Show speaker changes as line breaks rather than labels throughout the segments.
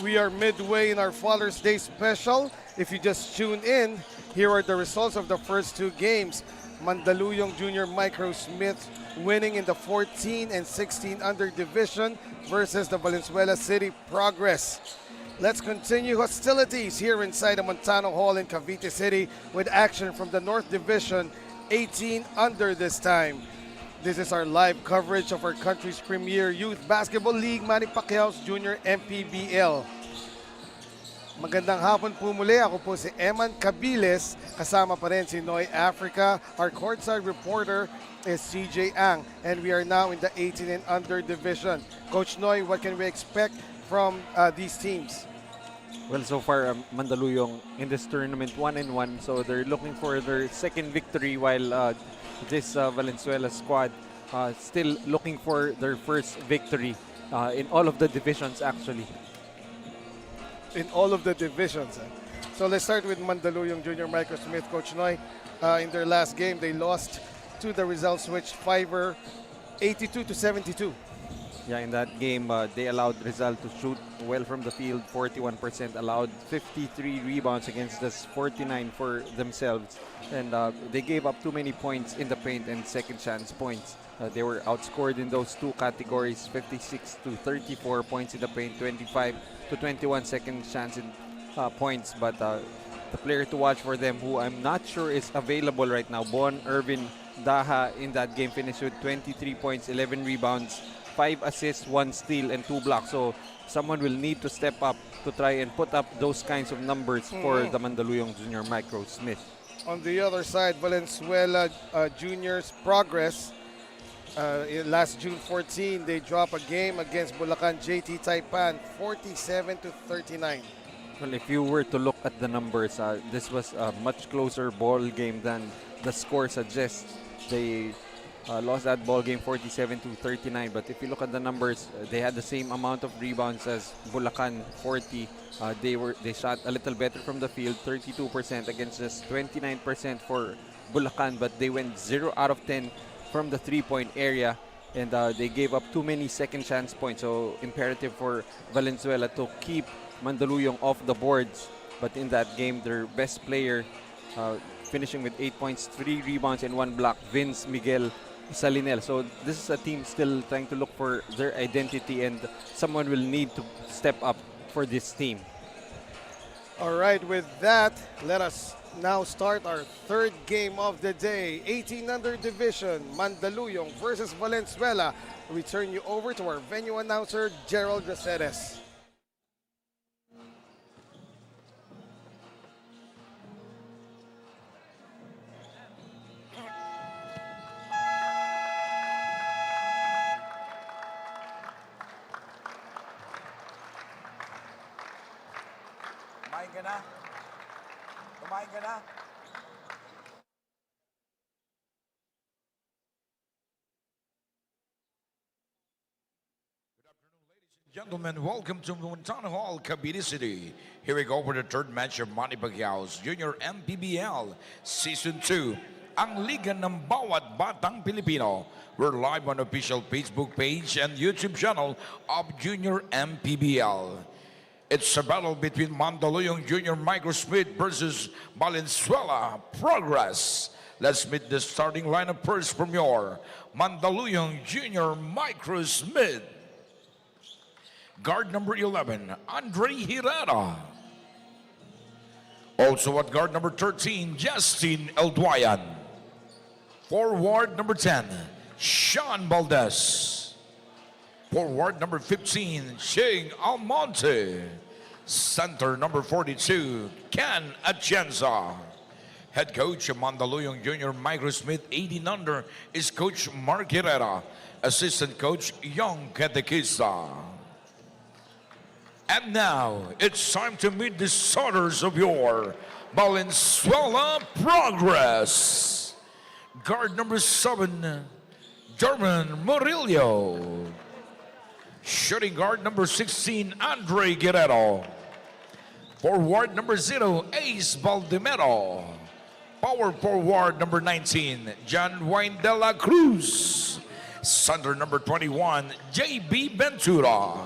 We are midway in our Father's Day special. If you just tuned in, here are the results of the first two games. Mandaluyong Junior Microsmith winning in the 14 and 16 under division versus the Valenzuela City Progress. Let's continue hostilities here inside the Montano Hall in Cavite City with action from the North Division, 18 under this time. This is our live coverage of our country's premier youth basketball league, Manny Pacquiao's Junior MPBL. Magandang hapon po muli. Ako po si Eman Cabiles. Kasama pa rin si Noy Africa. Our courtside reporter is CJ Ang. And we are now in the 18 and under division. Coach Noy, what can we expect from these teams?
Well, so far, Mandaluyong in this tournament 1-1. So they're looking for their second victory while this Valenzuela squad still looking for their first victory in all of the divisions actually.
In all of the divisions. So let's start with Mandaluyong Junior Microsmith. Coach Noy, in their last game, they lost to the result switch Fiverr 82-72.
Yeah, in that game, they allowed Rizal to shoot well from the field, 41%, allowed 53 rebounds against just 49 for themselves. And they gave up too many points in the paint and second chance points. They were outscored in those two categories, 56-34 points in the paint, 25-21 second chance in points. But the player to watch for them, who I'm not sure is available right now, Bon Irvin Daha, in that game finished with 23 points, 11 rebounds, 5 assists, 1 steal, and 2 blocks. So someone will need to step up to try and put up those kinds of numbers for the Mandaluyong Junior Microsmith.
On the other side, Valenzuela Juniors Progress. Last June 14, they dropped a game against Bulacan JT Taipan, 47-39.
Well, if you were to look at the numbers, this was a much closer ball game than the score suggests. They lost that ball game 47-39, but if you look at the numbers, they had the same amount of rebounds as Bulacan, 40. They shot a little better from the field, 32% against just 29% for Bulacan, but they went 0 out of 10 from the three-point area, and they gave up too many second chance points. So imperative for Valenzuela to keep Mandaluyong off the boards. But in that game, their best player finishing with 8 points, 3 rebounds, and 1 block, Vince Miguel Salinel. So this is a team still trying to look for their identity, and someone will need to step up for this team.
All right, with that, let us now start our third game of the day. 18 under division, Mandaluyong versus Valenzuela. We turn you over to our venue announcer, Gerald Racedes.
Kumain ka na? Kumain ka na? Good afternoon, ladies and gentlemen. Welcome to Montano Hall, Cavite City. Here we go for the third match of Manny Pacquiao's Junior MPBL Season 2. Ang liga ng bawat batang Pilipino. We're live on official Facebook page and YouTube channel of Junior MPBL. It's a battle between Mandaluyong Junior Microsmith versus Valenzuela Progress. Let's meet the starting lineup first from your Mandaluyong Junior Microsmith. Guard number 11, Andre Herrera. Also at guard number 13, Justin Elduayan. Forward number 10, Sean Valdez. Forward number 15, Ching Almonte. Center number 42, Ken Atienza. Head coach of Mandaluyong Junior Microsmith 18 under is Coach Mark Herrera. Assistant coach, Young Catequista. And now, it's time to meet the starters of your Valenzuela Progress. Guard number 7, German Murillo. Shooting guard number 16, Andre Guerrero. Forward number 0, Ace Valdemero. Power forward number 19, John Wayne de la Cruz. Center number 21, J.B. Ventura.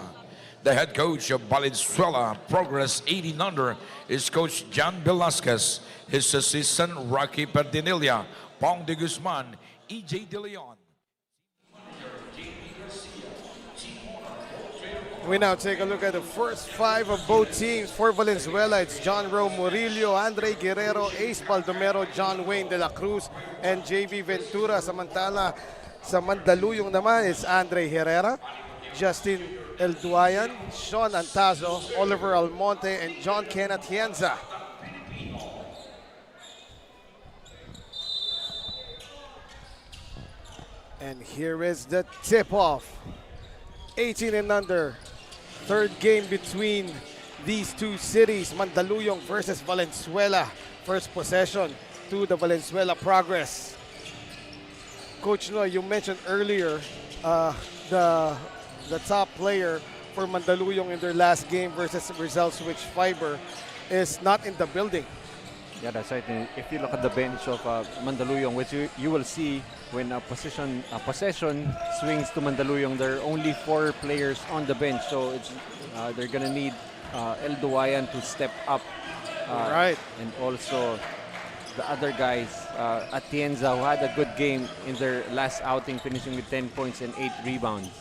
The head coach of Valenzuela Progress 18 under is Coach John Velasquez. His assistant Rocky Perdinilla, Pong de Guzman, EJ De Leon.
We now take a look at the first five of both teams. For Valenzuela, it's John Ro Murillo, Andre Guerrero, Ace Baldomero, John Wayne de la Cruz, and JV Ventura. Samantala, sa Mandaluyong naman, it's Andre Herrera, Justin Elduayan, Sean Antazo, Oliver Almonte, and John Ken Atienza. And here is the tip-off. 18 and under. Third game between these two cities, Mandaluyong versus Valenzuela. First possession to the Valenzuela Progress. Coach Noy, you mentioned earlier the top player for Mandaluyong in their last game versus Rizal Switch Fiber is not in the building.
Yeah, that's right. And if you look at the bench of Mandaluyong, which you will see when a possession swings to Mandaluyong, there are only 4 players on the bench. So it's they're gonna need El Duayan to step up,
Right.
and also the other guys, Atienza, who had a good game in their last outing, finishing with 10 points and 8 rebounds.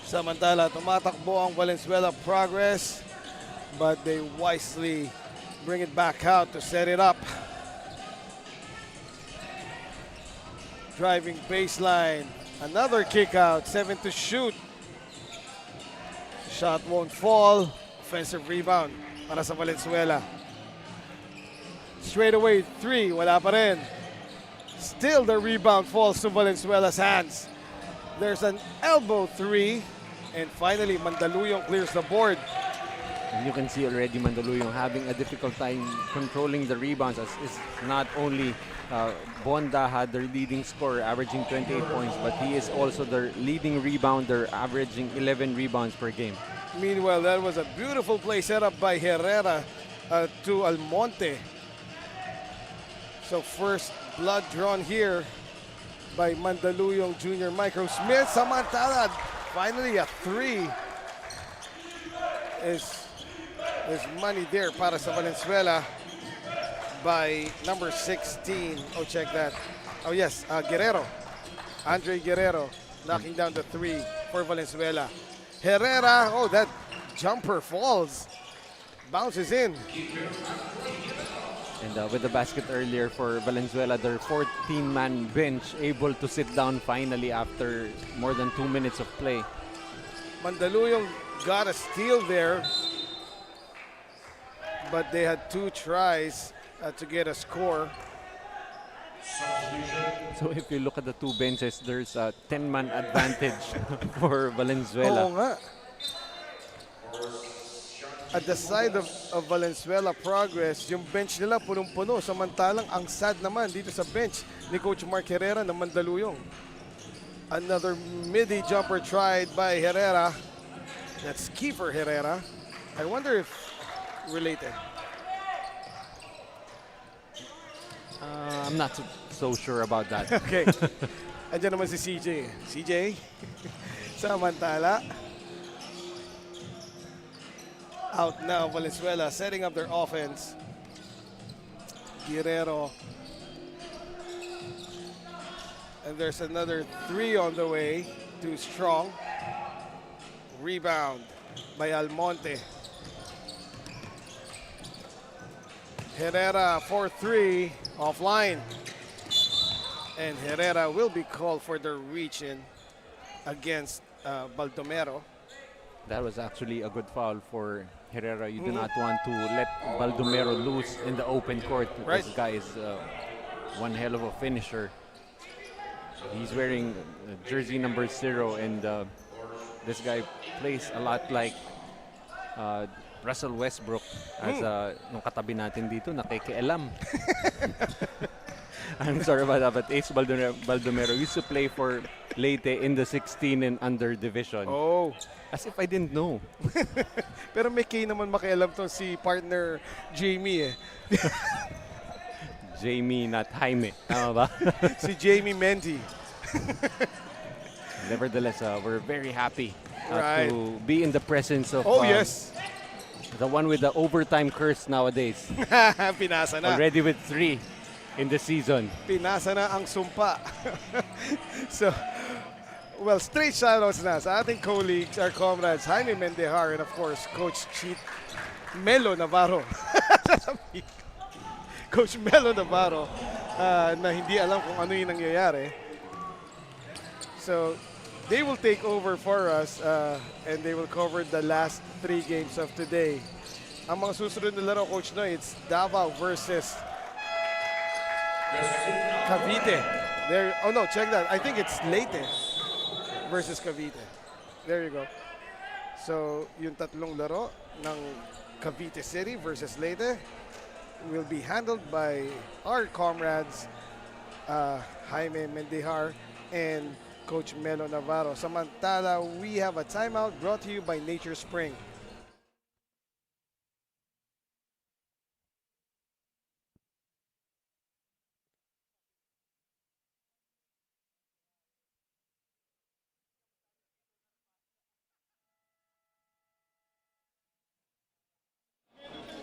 Samantala, tumatakbo ang Valenzuela Progress, but they wisely bring it back out to set it up. Driving baseline, another kick out, 7 to shoot. Shot won't fall, offensive rebound para sa Valenzuela. Straight away 3, wala pa rin. Still the rebound falls to Valenzuela's hands. There's an elbow 3, and finally Mandaluyong clears the board.
And you can see already Mandaluyong having a difficult time controlling the rebounds, as is not only Bonda had their leading scorer averaging 28 points, but he is also their leading rebounder averaging 11 rebounds per game.
Meanwhile, that was a beautiful play set up by Herrera to Almonte. So first blood drawn here by Mandaluyong Junior Microsmith. Samantala, finally a 3 is money there para sa Valenzuela by number 16. Oh, check that. Oh, yes, Guerrero. Andre Guerrero knocking down the 3 for Valenzuela. Herrera, oh, that jumper falls. Bounces in.
And with the basket earlier for Valenzuela, their 14-man bench able to sit down finally after more than 2 minutes of play.
Mandaluyong got a steal there, but they had 2 tries to get a score.
So if you look at the 2 benches, there's a 10-man advantage for Valenzuela.
Oo nga. At the side of Valenzuela Progress, yung bench nila punong-puno. Samantalang ang sad naman dito sa bench ni Coach Mark Herrera ng Mandaluyong. Another midi jumper tried by Herrera. That's Kiefer Herrera. I wonder if related.
I'm not so sure about that.
Okay. Andiyan naman si CJ. CJ, samantala. Out now, Valenzuela setting up their offense. Guerrero. And there's another 3 on the way. Too strong. Rebound by Almonte. Herrera 4-3 offline. And Herrera will be called for the reach-in against Baldomero.
That was actually a good foul for Herrera. You do not want to let Baldomero loose in the open court.
Right.
This guy is one hell of a finisher. He's wearing jersey number 0, and this guy plays a lot like Russell Westbrook, as nung katabi natin dito, nakikialam. I'm sorry about that, but Ace Baldomero used to play for Leyte in the 16 and under division.
Oh.
As if I didn't know.
Pero may kay naman makialam to si partner Jamie eh.
Jamie, not Jaime. Tama ba?
Si Jamie Mendy.
Nevertheless, we're very happy
Right.
to be in the presence of
Oh, yes.
the one with the overtime curse nowadays.
Pinasa na.
Already with 3 in the season.
Pinasa na ang sumpa. So, well, straight shoutouts na sa ating colleagues, our comrades, Jaime Mendehar, and of course, Coach Cheat Melo Navarro. Coach Melo Navarro, na hindi alam kung ano yung nangyayari. So, they will take over for us and they will cover the last 3 games of today. Ang mga susunod na laro, Coach Noy, it's Davao versus Cavite. There. Oh no, check that. I think it's Leyte versus Cavite. There you go. So, yung tatlong laro ng Cavite City versus Leyte will be handled by our comrades Jaime Mendihar and Coach Melo Navarro. Samantala, we have a timeout brought to you by Nature Spring.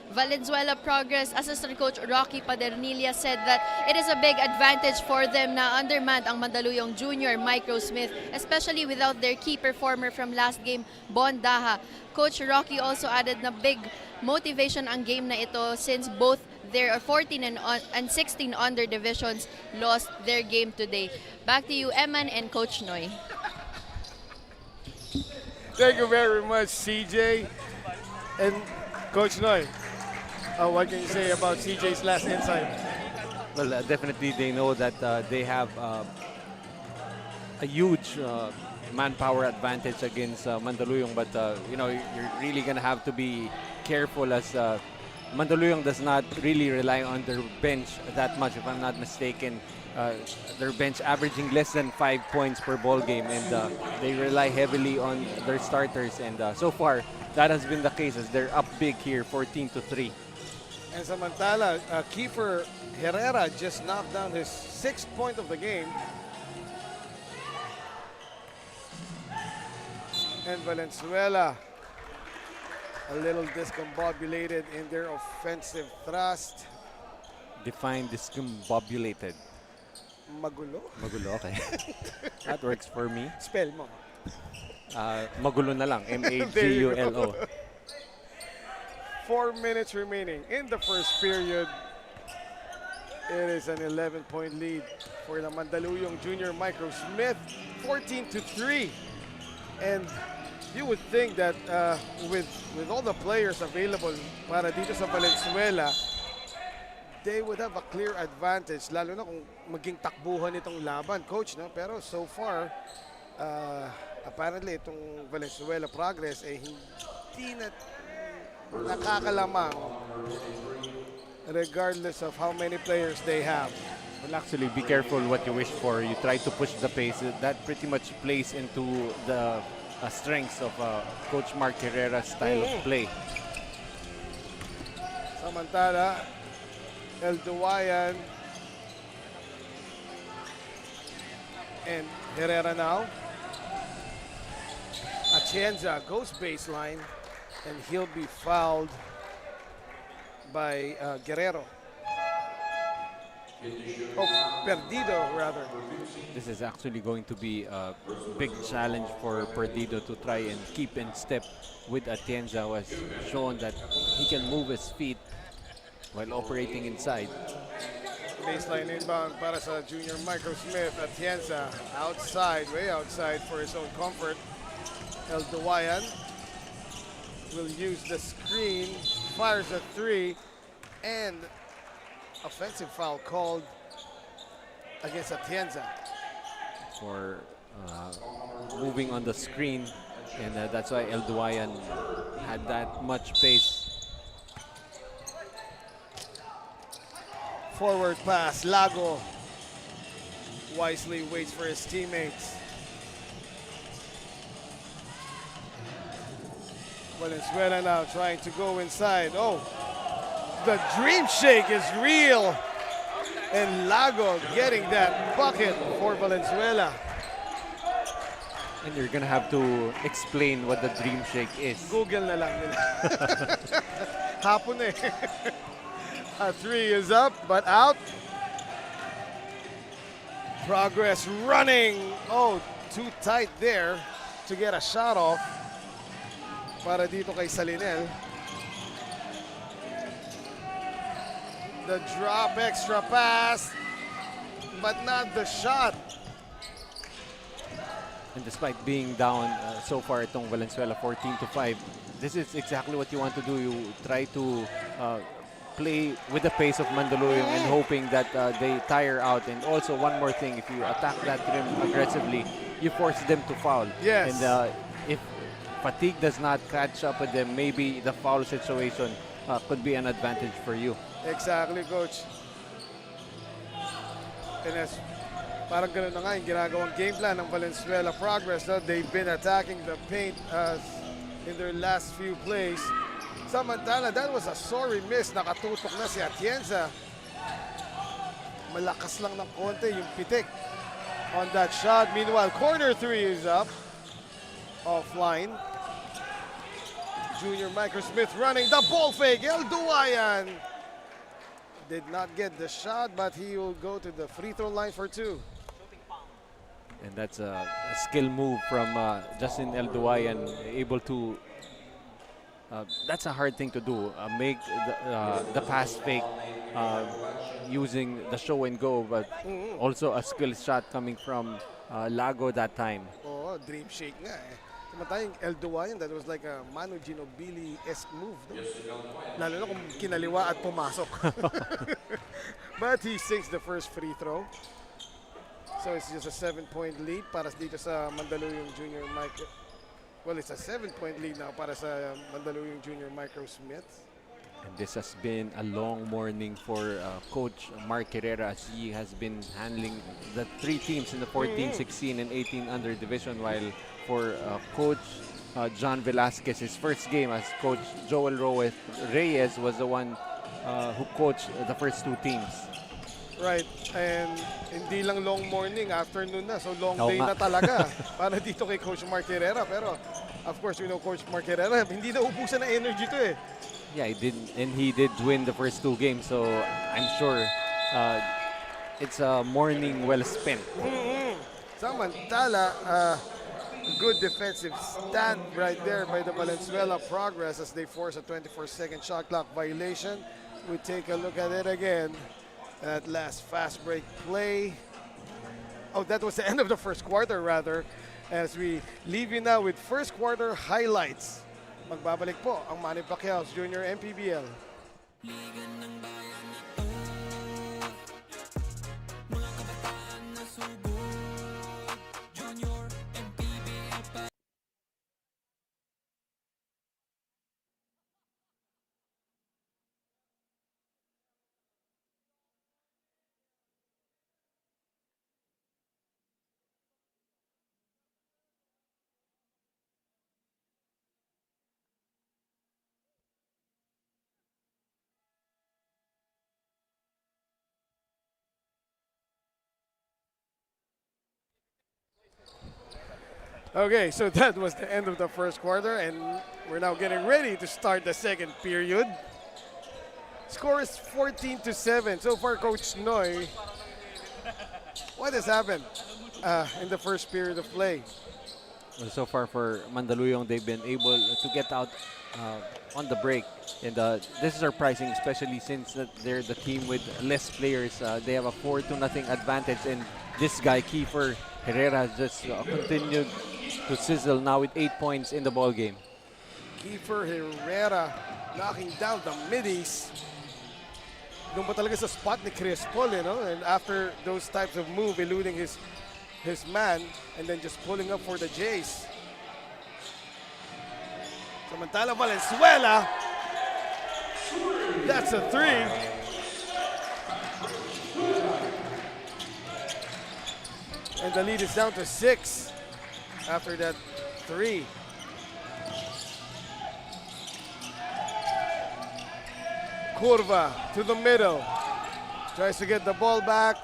Valenzuela Progress Assistant Coach Rocky Padernilla said that it is a big advantage for them na undermanned ang Mandaluyong Junior Microsmith, especially without their key performer from last game, Bon Daha. Coach Rocky also added na big motivation ang game na ito since both their 14 and 16 under divisions lost their game today. Back to you, Eman and Coach Noy.
Thank you very much, CJ. And Coach Noy, what can you say about CJ's last insight?
Well, definitely they know that they have a huge manpower advantage against Mandaluyong, but you know, you're really gonna have to be careful as Mandaluyong does not really rely on their bench that much, if I'm not mistaken. Their bench averaging less than 5 points per ball game, and they rely heavily on their starters, and so far that has been the case as they're up big here, 14-3.
And Samantala, Kiefer Herrera just knocked down his 6th point of the game. And Valenzuela, a little discombobulated in their offensive thrust.
Define discombobulated.
Magulo.
Magulo, okay. That works for me.
Spell mo.
Magulo na lang, M-A-G-U-L-O.
4 minutes remaining in the first period. It is an 11-point lead for the Mandaluyong Junior Microsmith, 14-3. And you would think that with all the players available para dito sa Valenzuela, they would have a clear advantage, lalo na kung maging takbuhan itong laban, Coach, no? Pero so far, apparently itong Valenzuela Progress ay hindi na nakakalamang regardless of how many players they have.
Well, actually, be careful what you wish for. You try to push the pace. That pretty much plays into the strengths of Coach Mark Herrera's style of play.
Samantala, El Duwayan and Herrera now. Atienza goes baseline and he'll be fouled by Guerrero. Oh, Perdido rather.
This is actually going to be a big challenge for Perdido to try and keep in step with Atienza, who has shown that he can move his feet while operating inside.
Baseline inbound para sa Junior Microsmith. Atienza outside, way outside for his own comfort. El Duwayan will use the screen, fires a 3, and offensive foul called against Atienza.
For moving on the screen, and that's why El Duwayan had that much pace.
Forward pass, Lago wisely waits for his teammates. Valenzuela now trying to go inside. Oh, the dream shake is real. And Lago getting that bucket for Valenzuela.
And you're gonna have to explain what the dream shake is.
Google na lang nila. Hapon eh. A three is up, but out. Progress running. Oh, too tight there to get a shot off para dito kay Salinel. The drop extra pass, but not the shot.
And despite being down so far itong Valenzuela 14-5, this is exactly what you want to do. You try to play with the pace of Mandaluyong and hoping that they tire out. And also one more thing, if you attack that rim aggressively, you force them to foul.
Yes.
And if fatigue does not catch up with them, maybe the foul situation could be an advantage for you.
Exactly, Coach. And as parang ganun na nga yung ginagawang game plan ng Valenzuela Progress. No? They've been attacking the paint in their last few plays. Samantala, that was a sorry miss. Nakatutok na si Atienza. Malakas lang ng konti yung pitik on that shot. Meanwhile, corner three is up. Offline. Junior Microsmith running the ball fake. El Duayan did not get the shot, but he will go to the free throw line for two.
And that's a skill move from Justin Elduayan, able to. That's a hard thing to do. Make the pass fake using the show and go, but also a skill shot coming from Lago that time.
Oh, dream shake nga eh. Samantalang El Duayan, that was like a Manu Ginobili-esque move. No? Lalo na kung kinaliwa at pumasok. But he sinks the first free throw. So it's just a 7-point lead para dito sa Mandaluyong Junior Micro. Well, it's a 7-point lead now para sa Mandaluyong Junior Microsmith.
And this has been a long morning for Coach Mark Herrera, as he has been handling the three teams in the 14, 16, and 18 under division, while for Coach John Velasquez, his first game as Coach Joel Reyes was the one who coached the first two teams.
Right, and hindi lang long morning, afternoon na, so long day
nga.
na talaga para dito kay Coach Mark Herrera. Pero of course, we know Coach Mark Herrera, hindi na ubusan na energy to eh.
Yeah, he did win the first two games, so I'm sure it's a morning well spent.
Samantala, good defensive stand right there by the Valenzuela Progress as they force a 24-second shot clock violation. We take a look at it again. That last fast break play. Oh, that was the end of the first quarter rather. As we leave you now with first quarter highlights. Magbabalik po ang Manny Pacquiao's Junior MPBL. Okay, so that was the end of the first quarter, and we're now getting ready to start the second period. Score is 14-7. So far, Coach Noy, what has happened in the first period of play?
Well, so far for Mandaluyong, they've been able to get out on the break. And this is surprising, especially since they're the team with less players. They have a 4-0 advantage, and this guy, Kiefer Herrera, has just continued to sizzle now with 8 points in the ball game.
Kiefer Herrera knocking down the middies. Doon pa talaga sa spot ni Chris Paul, you know? And after those types of move, eluding his man, and then just pulling up for the Jays. Samantala Valenzuela. That's a three. And the lead is down to 6 after that three. Curva to the middle. Tries to get the ball back.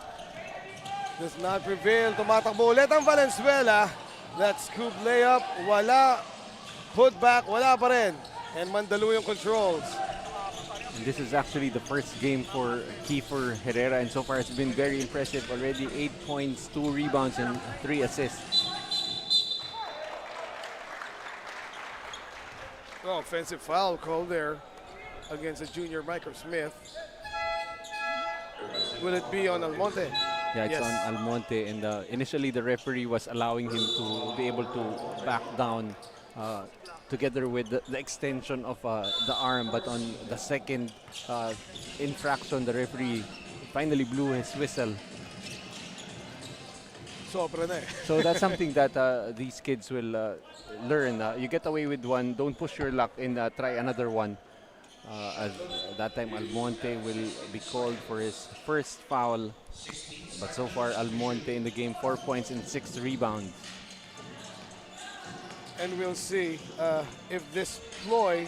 Does not prevail. Tumatakbo ulit ang Valenzuela. That scoop layup, wala. Put back, wala pa rin. And Mandaluyong controls.
And this is actually the first game for Kiefer Herrera, and so far it's been very impressive. Already 8 points, 2 rebounds, and 3 assists.
Oh, offensive foul call there against the junior Microsmith. Will it be on Almonte?
Yeah, it's
Yes.
on Almonte, and initially the referee was allowing him to be able to back down together with the extension of the arm, but on the second infraction, the referee finally blew his whistle.
Sobra na eh.
So that's something that these kids will learn. You get away with one, don't push your luck and try another one. As that time Almonte will be called for his first foul. But so far Almonte in the game, 4 points and 6 rebounds.
And we'll see if this ploy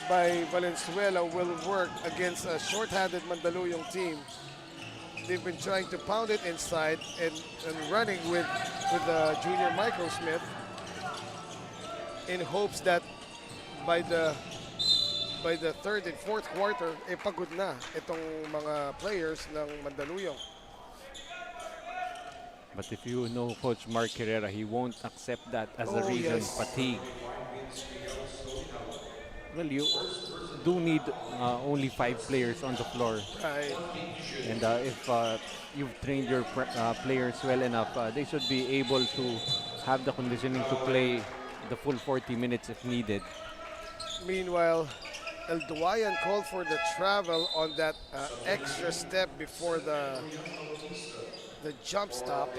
by Valenzuela will work against a short-handed Mandaluyong team. They've been trying to pound it inside and running with junior Microsmith in hopes that by the third and fourth quarter, pagod na itong mga players ng Mandaluyong.
But if you know Coach Mark Herrera, he won't accept that as a reason.
Yes.
Fatigue. Well, you do need only 5 players on the floor.
Right.
And if you've trained your players well enough, they should be able to have the conditioning to play the full 40 minutes if needed.
Meanwhile, El Duayan called for the travel on that extra step before the jump stop.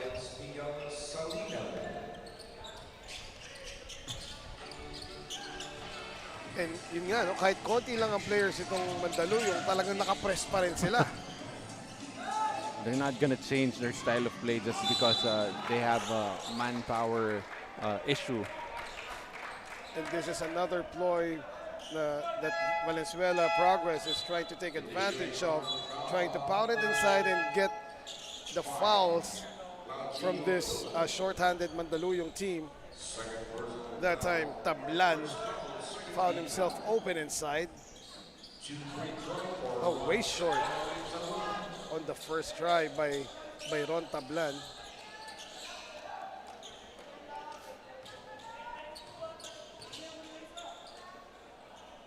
And yun nga, no, kahit konti lang ang players itong Mandaluyong, talagang nakapress pa rin sila.
They're not gonna change their style of play just because they have a manpower issue.
And this is another ploy that Valenzuela Progress is trying to take advantage of, trying to pound it inside and get the fouls from this short-handed Mandaluyong team. That time, Tablan found himself open inside. Oh, way short on the first try by Ron Tablan.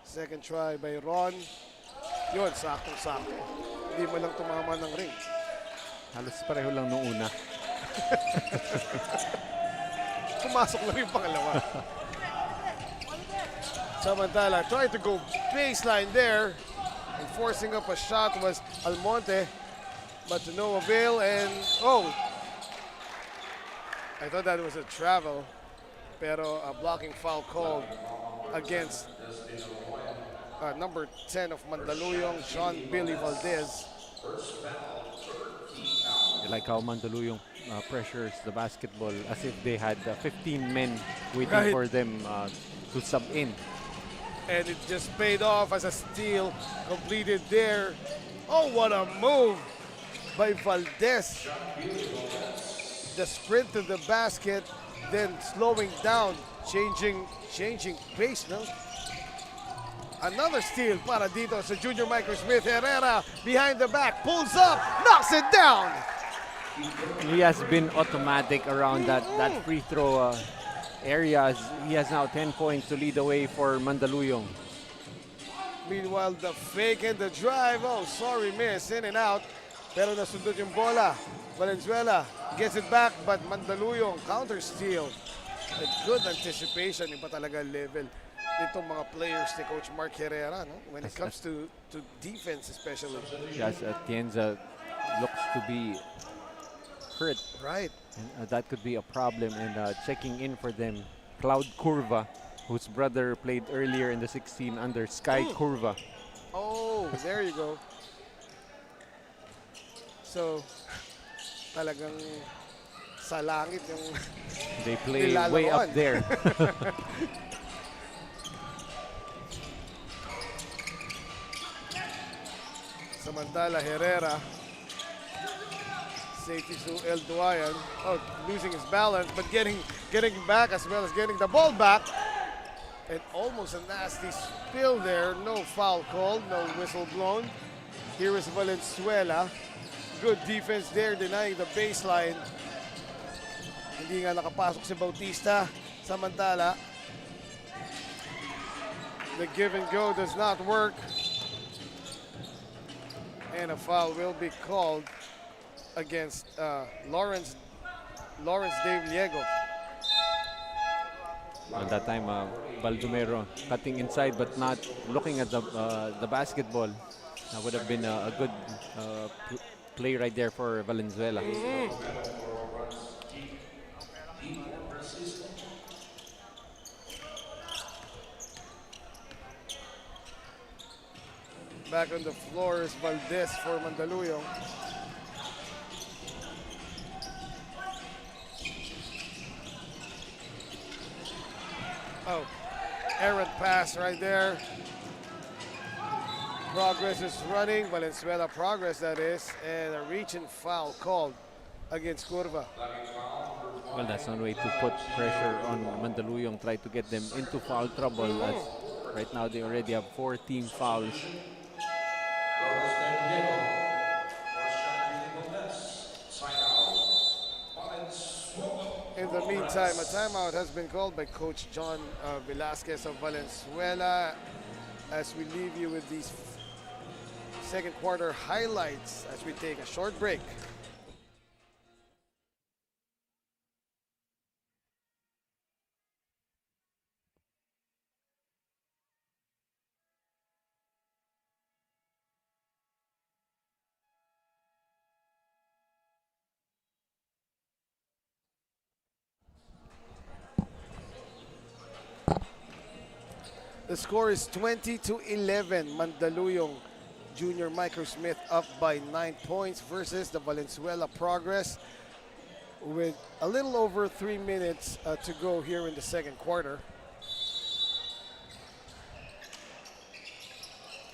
Second try by Ron. Yun, saktong-sakto. Hindi mo lang tumama ng ring.
Halos pareho lang nung una.
Pumasok lang yung pangalawa. Samantala, trying to go baseline there. And forcing up a shot was Almonte. But to no avail, and oh! I thought that was a travel. Pero a blocking foul called against number 10 of Mandaluyong, Sean Billy Valdez.
I like how Mandaluyong pressures the basketball as if they had 15 men waiting
Right.
for them to sub in.
And it just paid off as a steal completed there. Oh, what a move by Valdez. The sprint to the basket, then slowing down, changing pace, no? Another steal para dito sa junior Microsmith. Herrera behind the back, pulls up, knocks it down.
He has been automatic around that free throw area. He has now 10 points to lead the way for Mandaluyong.
Meanwhile, the fake and the drive. Oh, sorry, miss. In and out. Pero nasundot yung bola. Valenzuela gets it back, but Mandaluyong counter steal. A good anticipation. Iba talaga level nitong mga players ni Coach Mark Herrera, no? When it comes to defense especially.
Yes, Tienza looks to be hurt.
Right.
And, that could be a problem. And checking in for them, Cloud Curva, whose brother played earlier in the 16 under Sky Curva.
Oh, there you go. So, talagang sa langit yung
They play
nilalaroan.
way up there.
Samantala, Herrera Safety to El Duayan. Oh, losing his balance, but getting back as well as getting the ball back. And almost a nasty spill there. No foul called, no whistle blown. Here is Valenzuela. Good defense there, denying the baseline. Hindi nga nakapasok si Bautista. Samantala, the give and go does not work. And a foul will be called against Lawrence Dave Liego.
At that time, Baldomero cutting inside but not looking at the basketball. That would have been a good play right there for Valenzuela.
Back on the floor is Valdez for Mandaluyong. Oh, errant pass right there. Progress is running, Valenzuela progress that is, and a reach and foul called against Curva.
Well, that's one way to put pressure on Mandaluyong, try to get them into foul trouble. As right now they already have 4 team fouls.
In the meantime, a timeout has been called by Coach John Velasquez of Valenzuela as we leave you with these second quarter highlights as we take a short break. The score is 20-11. Mandaluyong Junior Microsmith up by 9 points versus the Valenzuela Progress with a little over 3 minutes to go here in the second quarter.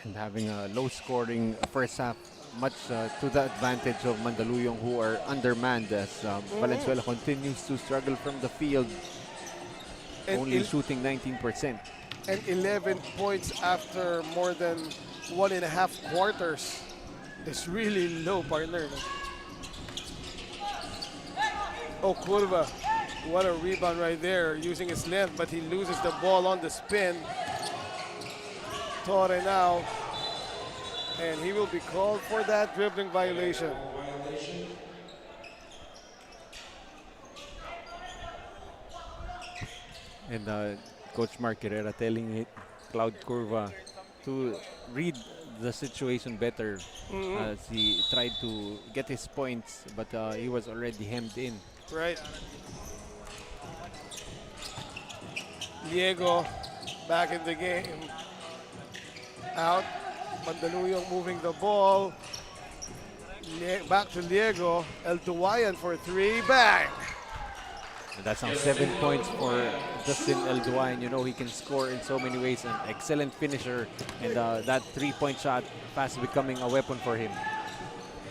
And having a low scoring first half, much to the advantage of Mandaluyong, who are undermanned as Valenzuela continues to struggle from the field,
And
only shooting 19%.
And 11 points after more than 1.5 quarters. It's really low, partner. Oh, Curva, what a rebound right there, using his length, but he loses the ball on the spin. Torre now, and he will be called for that dribbling violation.
And Coach Mark Herrera telling Cloud Curva to read the situation better as he tried to get his points, but he was already hemmed in.
Right. Diego back in the game. Out. Mandaluyong moving the ball. Back to Diego. El Duayan for 3. Bang!
And that's now 7 points for Justin El Duayan. You know, he can score in so many ways. An excellent finisher, and that 3-point shot fast becoming a weapon for him.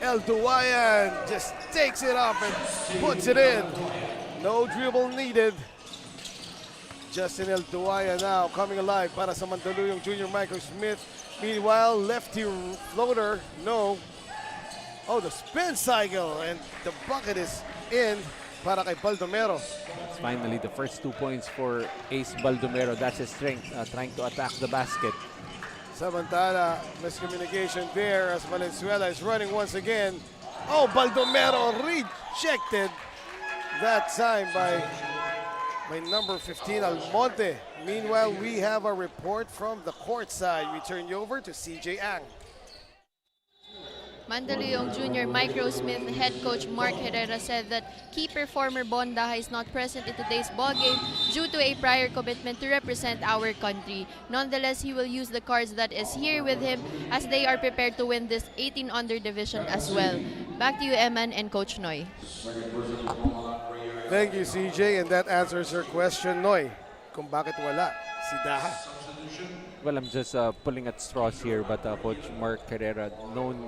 El Duayan just takes it up and puts it in. No dribble needed. Justin El Duayan now coming alive para sa Mandaluyong Junior Microsmith. Meanwhile, lefty floater, no. Oh, the spin cycle, and the bucket is in para kay Baldomero.
It's finally the first 2 points for Ace Baldomero. That's his strength, trying to attack the basket.
Samantala, miscommunication there as Valenzuela is running once again. Oh, Baldomero rejected that time by number 15, Almonte. Meanwhile, we have a report from the court side. We turn you over to CJ Ang.
Mandaluyong Junior Microsmith head coach Mark Herrera said that key performer Bondaha is not present in today's ballgame due to a prior commitment to represent our country. Nonetheless, he will use the cards that is here with him as they are prepared to win this 18 under division as well. Back to you, Eman and Coach Noy.
Thank you, CJ, and that answers your question, Noy. Kung bakit wala si Daha.
Well, I'm just pulling at straws here, but Coach Mark Herrera, known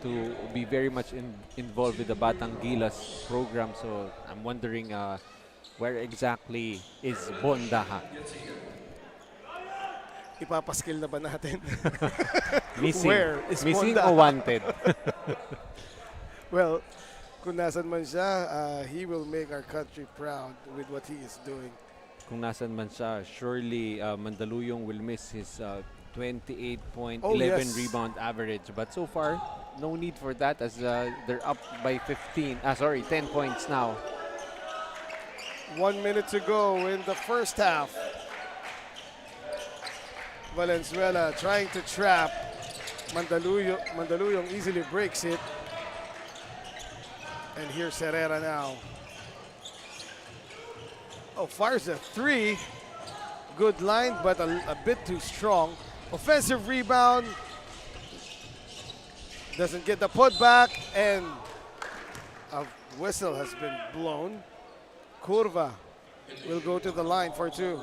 to be very much involved with the Batang Gilas program, so I'm wondering where exactly is Bondaha?
Ipapaskill na ba natin?
Missing.
Where is
Missing
Bonda?
o wanted?
Well, kung nasan man siya, he will make our country proud with what he is doing.
Kung nasan man siya, surely Mandaluyong will miss his 28.11
Oh, yes.
rebound average. But so far, no need for that as they're up by 10 points now.
1 minute to go in the first half. Valenzuela trying to trap. Mandaluyong easily breaks it. And here's Herrera now. Oh, fires a three. Good line, but a bit too strong. Offensive rebound. Doesn't get the putback, and a whistle has been blown. Curva will go to the line for two.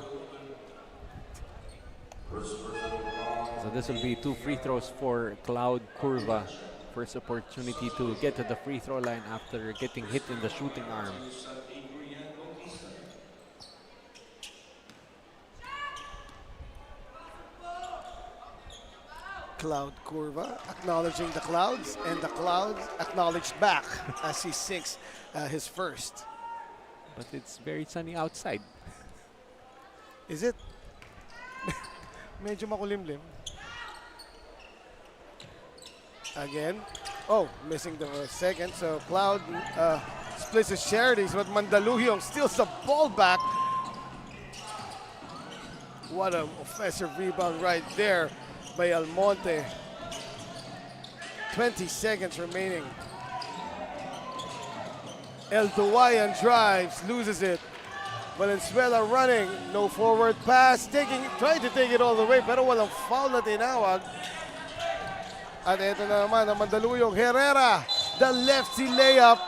So this will be 2 free throws for Cloud Curva. First opportunity to get to the free throw line after getting hit in the shooting arm.
Cloud Curva acknowledging the clouds, and the clouds acknowledged back as he sinks his first.
But it's very sunny outside.
Is it? Medyo makulimlim. Again. Oh, missing the second. So Cloud splits his charities, but Mandaluyong steals the ball back. What an offensive rebound right there by Almonte. 20 seconds remaining. El Duwayan drives, loses it. Valenzuela running, no forward pass, trying to take it all the way, pero walang foul na tinawag. At ito na naman ang Mandaluyong. Herrera, the lefty layup.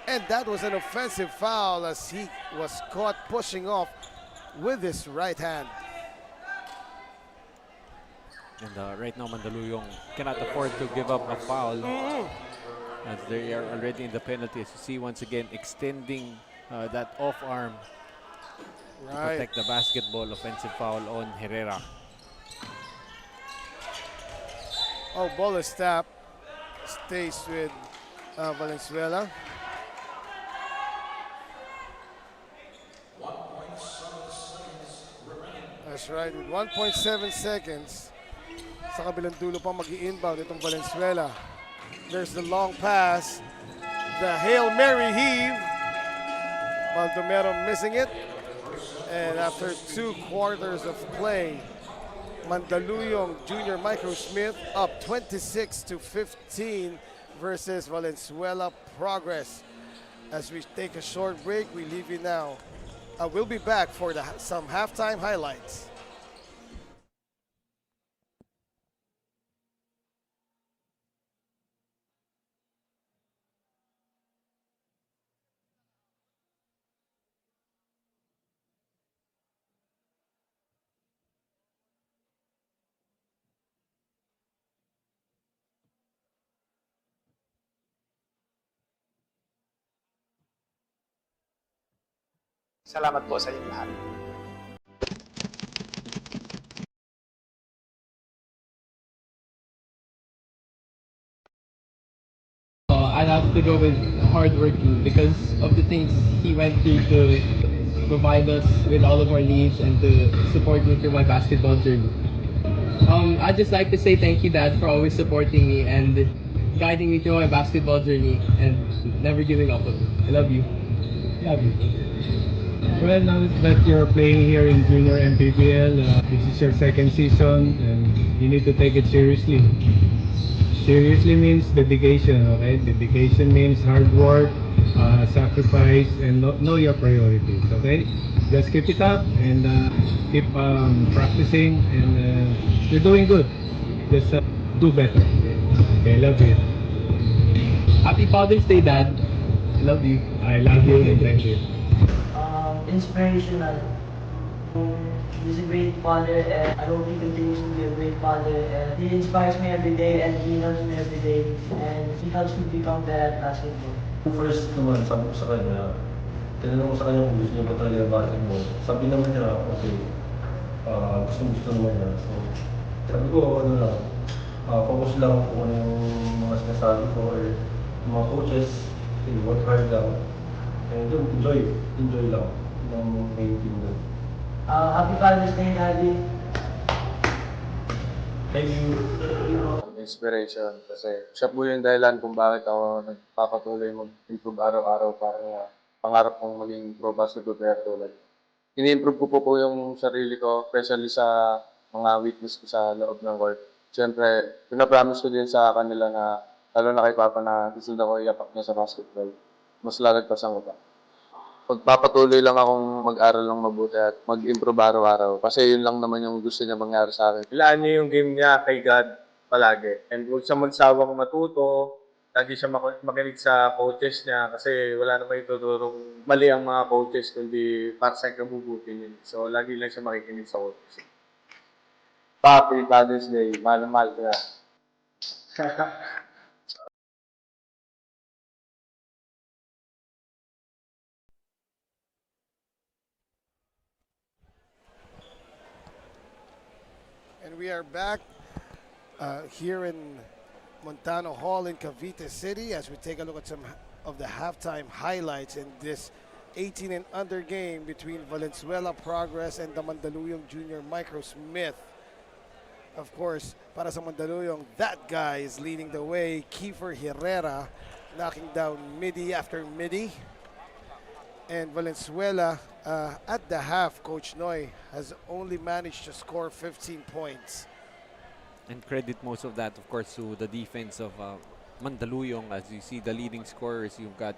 And that was an offensive foul as he was caught pushing off with his right hand.
And right now, Mandaluyong cannot afford to give up a foul as they are already in the penalty. As you see, once again, extending that off arm to protect the basketball. Offensive foul on Herrera.
Oh, ball is tapped. Stays with Valenzuela. That's right, with 1.7 seconds. Sa kabilang dulo pa mag-i-inbound itong Valenzuela. There's the long pass. The Hail Mary heave. Baldomero missing it. And after 2 quarters of play, Mandaluyong Junior Microsmith up 26-15 versus Valenzuela Progress. As we take a short break, we leave you now. We'll be back for some halftime highlights.
Salamat po sa inyong lahat.
I'd have to go with hardworking because of the things he went through to provide us with all of our needs and to support me through my basketball journey. I'd just like to say thank you, Dad, for always supporting me and guiding me through my basketball journey and never giving up on me. I love you.
Love you. Well, now that you're playing here in Junior MPBL, this is your second season and you need to take it seriously. Seriously means dedication, okay? Dedication means hard work, sacrifice, and know your priorities, okay? Just keep it up and keep practicing and you're doing good. Just do better. Okay, love you.
Happy Father's Day, Dad. I love you.
I love you and thank you.
Inspirational He's a great father, and I hope he continues to be a great father. And he inspires me every day, and he helps me every day, and he helps me become better at basketball.
First naman, sabi ko sa kanya, tinanong ko sa kanya kung gusto niya ba talaga ng basketball. Sabi naman niya, okay, gusto naman niya. So, sabi ko, ano lang, focus lang kung ano yung mga sinasabi ko or yung mga coaches, work hard lang. And yun, enjoy lang ng main team doon.
Happy Father's Day, Daddy.
Thank you.
Inspiration kasi siya po yung dahilan kung bakit ako nagpapatuloy mag-improve araw-araw para pangarap kong maging pro basketball player tulad. Ini-improve ko po yung sarili ko, especially sa mga weakness ko sa loob ng court. Siyempre, pinapromise ko din sa kanila na, lalo na kay Papa na susunod ako iapak niya sa basketball. Mas lalagpasan ko pa. Pagpapatuloy lang akong mag-aral ng mabuti at mag-improve araw-araw. Kasi yun lang naman yung gusto niya mangyari sa akin.
Ilaan niya yung game niya kay God palagi. And huwag siya magsawang matuto. Lagi siya makinig sa coaches niya kasi wala namang ituturong mali ang mga coaches kundi para sa kabubuti niya. So, lagi lang siya makikinig sa coaches. Happy Father's Day. Mahal na mahal ko na.
And we are back here in Montano Hall in Cavite City as we take a look at some of the halftime highlights in this 18 and under game between Valenzuela Progress and the Mandaluyong Junior Microsmith. Of course, para sa Mandaluyong, that guy is leading the way. Kiefer Herrera knocking down midi after midi. And Valenzuela, at the half, Coach Noy has only managed to score 15 points.
And credit most of that, of course, to the defense of Mandaluyong. As you see the leading scorers, you've got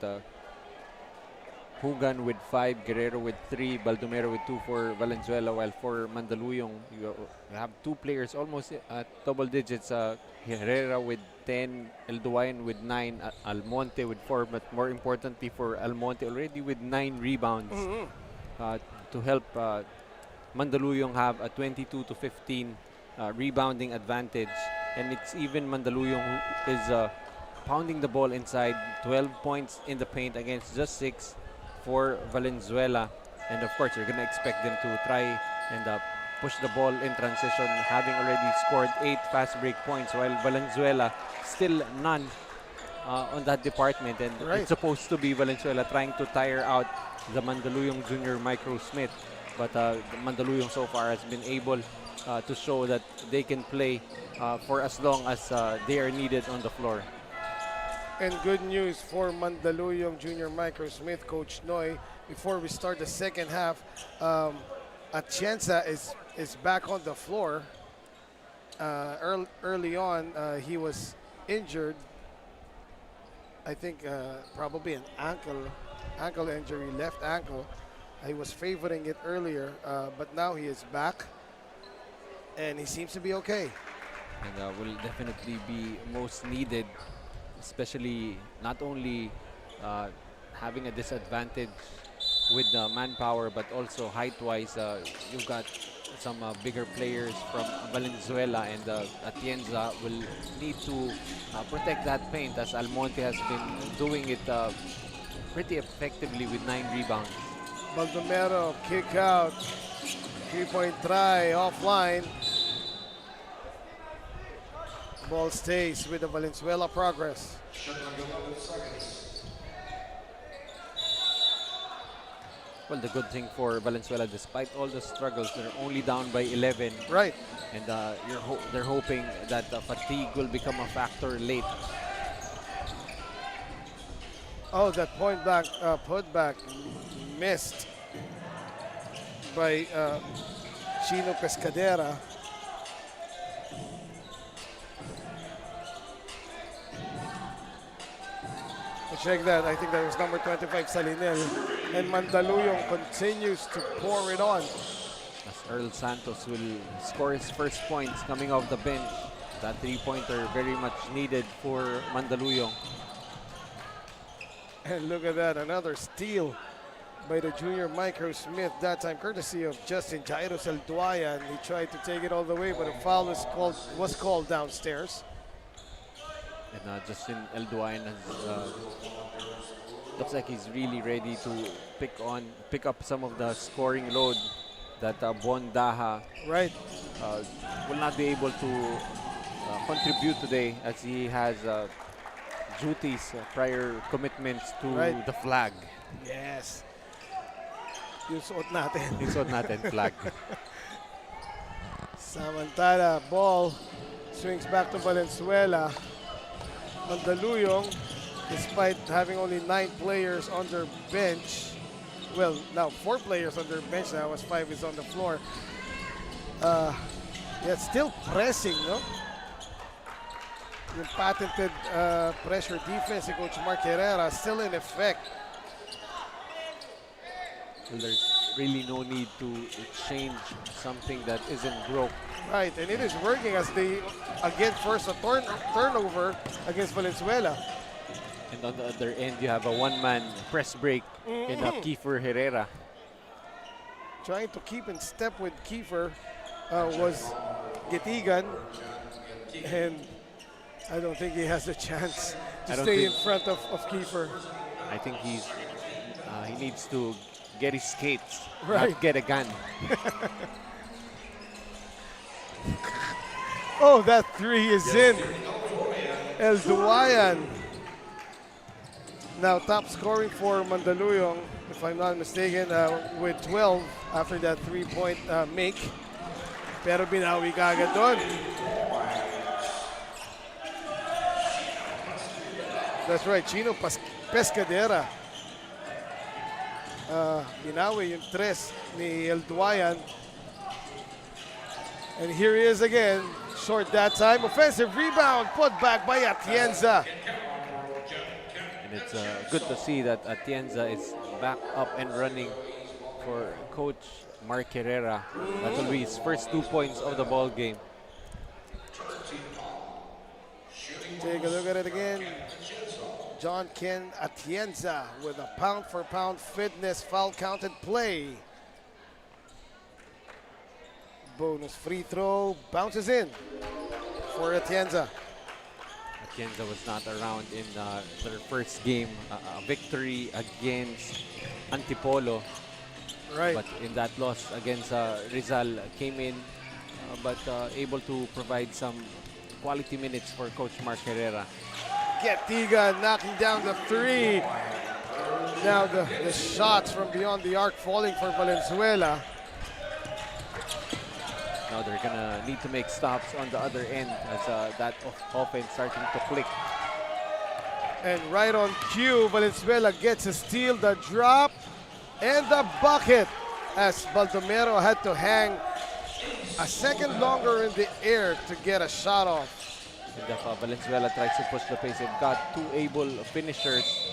Hugan with 5, Guerrero with 3, Baldomero with 2 for Valenzuela, while for Mandaluyong, you have 2 players almost at double digits. Herrera with 10, Elduayan with 9, Almonte with 4, but more importantly for Almonte already with 9 rebounds to help Mandaluyong have a 22-15 rebounding advantage. And it's even Mandaluyong who is pounding the ball inside, 12 points in the paint against just 6 for Valenzuela. And of course, you're going to expect them to try and push the ball in transition, having already scored 8 fast break points, while Valenzuela still none on that department. And it's supposed to be Valenzuela trying to tire out the Mandaluyong Junior Microsmith. But Mandaluyong so far has been able to show that they can play for as long as they are needed on the floor.
And good news for Mandaluyong Junior Microsmith, Coach Noy. Before we start the second half, Atienza is back on the floor. Early on, he was injured. I think probably an ankle injury, left ankle. He was favoring it earlier, but now he is back, and he seems to be okay.
And will definitely be most needed, especially not only having a disadvantage with manpower, but also height-wise. You've got some bigger players from Valenzuela, and Atienza will need to protect that paint, as Almonte has been doing it pretty effectively with 9 rebounds.
Baldomero, kick out, 3-point try, offline. Ball stays with the Valenzuela Progress.
Well, the good thing for Valenzuela, despite all the struggles, they're only down by 11.
Right.
And they're hoping that fatigue will become a factor late.
Oh, that putback missed by Chino Pescadera. Check that. I think that was number 25, Salinel. And Mandaluyong continues to pour it on.
As Earl Santos will score his first points coming off the bench. That 3-pointer very much needed for Mandaluyong.
And look at that, another steal by the junior Microsmith, that time courtesy of Justin Jairos Elduayan. He tried to take it all the way, but a foul was called downstairs.
And Justin Elduayan has looks like he's really ready to pick up some of the scoring load that Bondaha
right
will not be able to contribute today, as he has duties, prior commitments to the flag.
Yes. Yung suot natin.
Yung suot natin, flag.
Samantala, ball swings back to Valenzuela. Mandaluyong, despite having only 9 players on their bench, well, now 4 players on their bench now, as 5 is on the floor. Yeah, still pressing, no? Yung patented pressure defense si Coach Mark Herrera still in effect.
Well, there's really no need to change something that isn't broke.
Right, and it is working as they again force a turnover against Valenzuela.
And on the other end, you have a one-man press break in Kiefer Herrera.
Trying to keep in step with Kiefer was Getigan, and I don't think he has a chance to stay in front of Kiefer.
I think he needs to get his skates,
right,
not get a gun.
Oh, that 3 is in. Elduayan now top scoring for Mandaluyong, if I'm not mistaken, with 12 after that 3-point make. Pero binawi kagad doon. That's right, Chino Pescadera. Binawi yung 3 ni Elduayan. And here he is again, short that time. Offensive rebound, put back by Atienza.
And it's good to see that Atienza is back up and running for Coach Mark Herrera. That will be his first 2 points of the ball game.
Take a look at it again. John Ken Atienza with a pound-for-pound fitness foul counted play. Bonus free throw, bounces in for Atienza.
Atienza was not around in their first game, a victory against Antipolo.
Right.
But in that loss against Rizal, came in, but able to provide some quality minutes for Coach Mark Herrera.
Getiga knocking down the 3. Now the shots from beyond the arc falling for Valenzuela.
Now they're gonna need to make stops on the other end as that offense starting to click.
And right on cue, Valenzuela gets a steal, the drop, and the bucket, as Baldomero had to hang a second longer in the air to get a shot off.
And Valenzuela tries to push the pace. They've got 2 able finishers.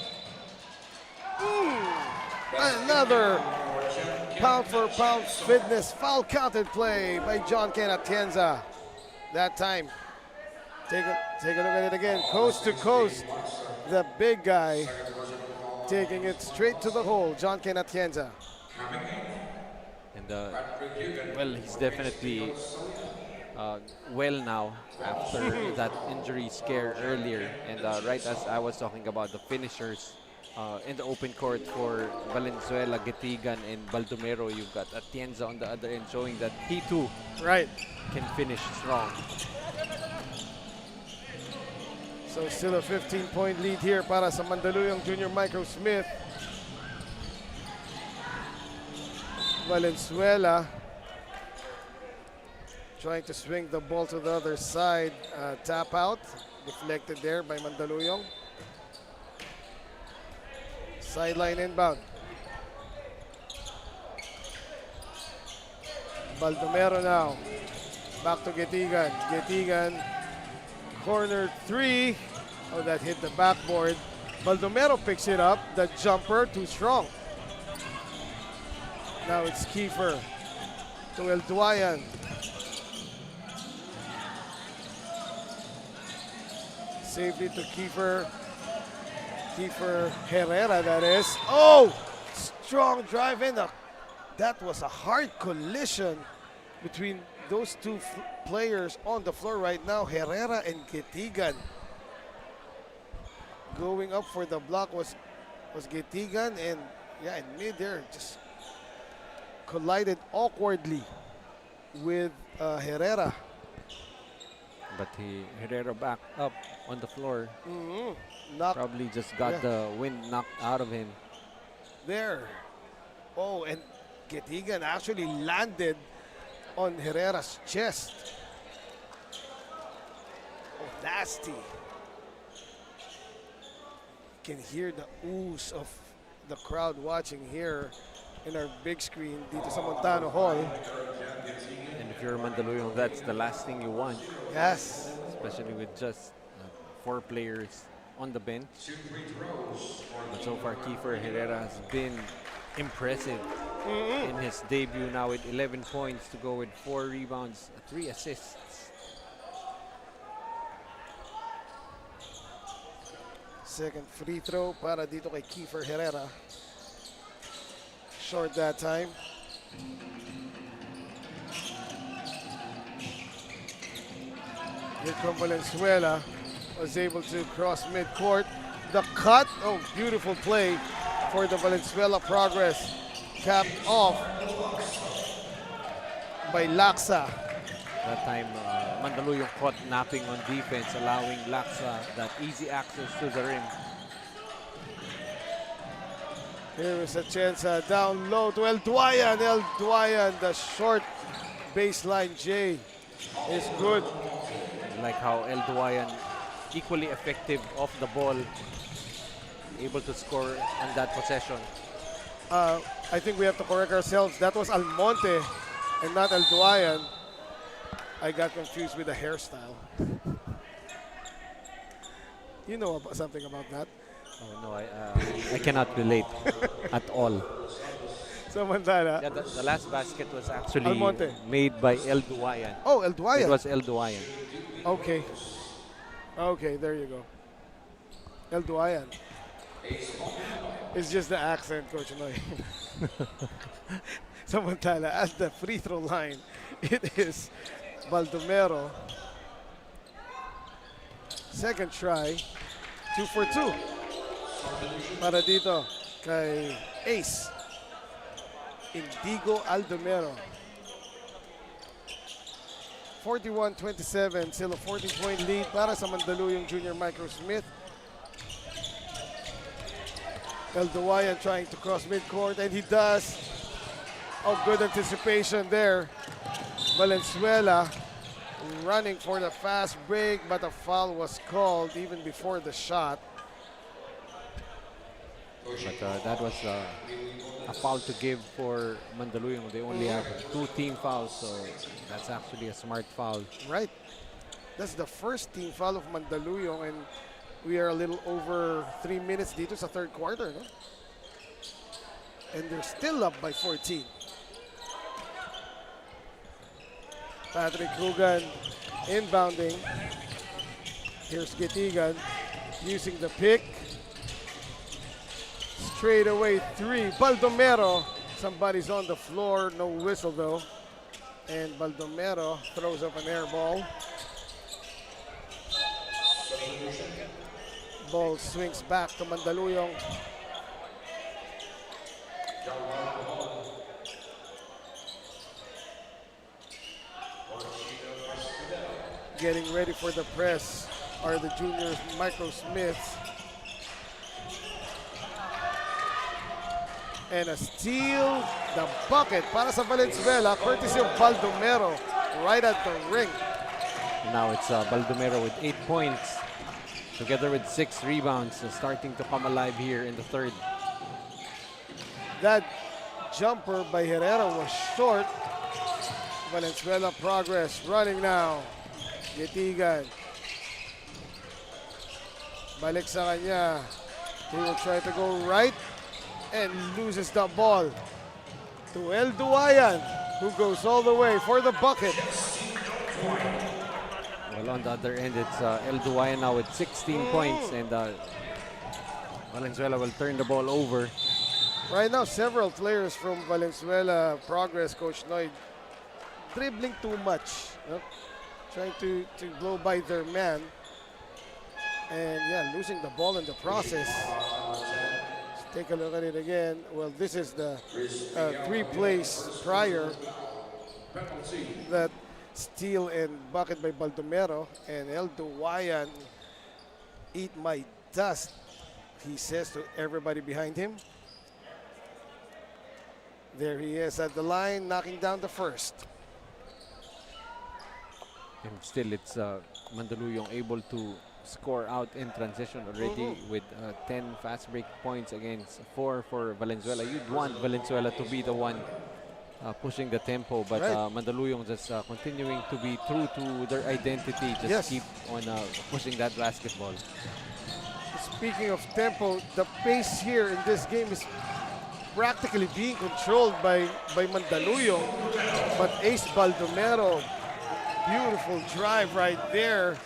Another pound-for-pound fitness foul counted play by John Ken Atienza. That time, take a look at it again, coast to coast. The big guy taking it straight to the hole, John Ken Atienza.
And well, he's definitely well now after that injury scare earlier. And right as I was talking about the finishers in the open court for Valenzuela, Getigan, and Baldomero, you've got Atienza on the other end showing that he too can finish strong.
So still a 15-point lead here para sa Mandaluyong Junior Microsmith. Valenzuela trying to swing the ball to the other side. Tap out, deflected there by Mandaluyong. Sideline inbound. Baldomero now. Back to Getigan. Getigan, corner 3. Oh, that hit the backboard. Baldomero picks it up. The jumper, too strong. Now it's Kiefer to Elduayan. Safely to Kiefer. Kiefer Herrera, that is. Oh! Strong drive in. That was a hard collision between those two players on the floor right now, Herrera and Getigan. Going up for the block was Getigan, and yeah, in mid-air just collided awkwardly with Herrera.
But Herrera back up on the floor. Probably just got the wind knocked out of him.
There. Oh, and Getigan actually landed on Herrera's chest. Oh, nasty. You can hear the ooze of the crowd watching here in our big screen dito sa Montano Hall.
And if you're Mandaluyong, that's the last thing you want.
Yes.
Especially with just 4 players on the bench. But so far, Kiefer Herrera has been impressive in his debut now with 11 points to go with 4 rebounds, 3 assists.
Second free throw para dito kay Kiefer Herrera. Short that time. Here comes Valenzuela. Was able to cross midcourt. The cut, oh, beautiful play for the Valenzuela progress. Capped off by Laksa.
That time, Mandaluyong caught napping on defense, allowing Laksa that easy access to the rim.
Here is a chance down low to El Duayan. El Duayan, the short baseline J is good.
Like how El Duayan, equally effective off the ball, able to score on that possession.
I think we have to correct ourselves. That was Almonte and not El Duayan. I got confused with the hairstyle. You know something about that?
Oh, no, I cannot relate at all.
Samantala.
Yeah, the last basket was actually
Almonte.
made by El Duayan.
Oh, El Duayan.
It was El Duayan.
Okay. Okay, there you go. El Duayan. It's just the accent, Coach Noy. Samantala, at the free throw line, it is Baldomero. Second try, 2 for 2. Para dito kay Ace Indigo Aldomero. 41-27, still a 14-point lead para sa Mandaluyong Junior Microsmith. El Duayan trying to cross midcourt, and he does. Oh, good anticipation there. Valenzuela running for the fast break, but a foul was called even before the shot.
But that was a foul to give for Mandaluyong. They only have 2 team fouls, so that's actually a smart foul.
Right. That's the first team foul of Mandaluyong, and we are a little over 3 minutes dito sa third quarter, no? And they're still up by 14. Patrick Hugan inbounding. Here's Getigan using the pick. Straight away 3. Baldomero. Somebody's on the floor. No whistle though. And Baldomero throws up an air ball. Ball swings back to Mandaluyong. Getting ready for the press are the juniors Microsmiths. And a steal, the bucket para sa Valenzuela, courtesy of Baldomero, right at the ring.
Now it's Baldomero with 8 points, together with 6 rebounds, starting to come alive here in the third.
That jumper by Herrera was short. Valenzuela progress, running now. Getigan. Balik sa kanya. He will try to go right and loses the ball to El Duayan, who goes all the way for the bucket.
Well, on the other end, it's El Duayan now with 16 points, and Valenzuela will turn the ball over.
Right now, several players from Valenzuela Progress, Coach Noy, dribbling too much. Trying to blow by their man. And yeah, losing the ball in the process. Let's take a look at it again. Well, this is the 3 plays prior. That steal and bucket by Baldomero, and El Duwayan, eat my dust, he says to everybody behind him. There he is at the line, knocking down the first.
And still, it's Mandaluyong able to score out in transition already with 10 fast break points against 4 for Valenzuela. You'd want Valenzuela to be the one pushing the tempo, but Mandaluyong just continuing to be true to their identity, just keep on pushing that basketball.
Speaking of tempo, the pace here in this game is practically being controlled by Mandaluyong, but Ace Baldomero, beautiful drive right there.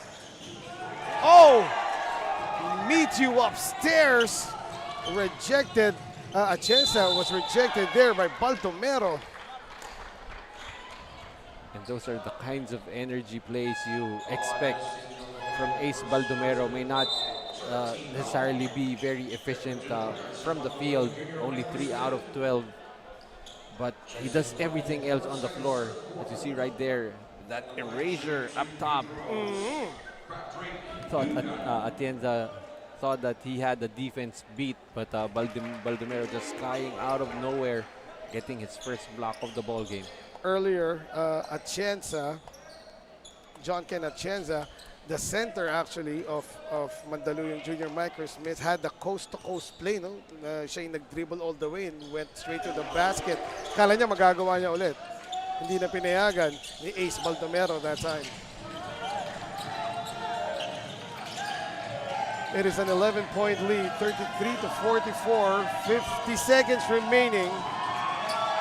Oh, meet you upstairs, rejected. Atienza was rejected there by Baldomero.
And those are the kinds of energy plays you expect from Ace Baldomero. May not necessarily be very efficient from the field, only 3 out of 12. But he does everything else on the floor. As you see right there, that erasure up top. Thought Atienza thought that he had the defense beat, but Baldomero just skying out of nowhere, getting his first block of the ball game.
Earlier, Atienza, John Ken Atienza, the center actually of Mandaluyong Junior Microsmith, had the coast-to-coast play, no? Siya yung nag-dribble all the way and went straight to the basket. Kala niya magagawa niya ulit. Hindi na pinayagan ni Ace Baldomero that time. It is an 11-point lead, 33-44, 50 seconds remaining.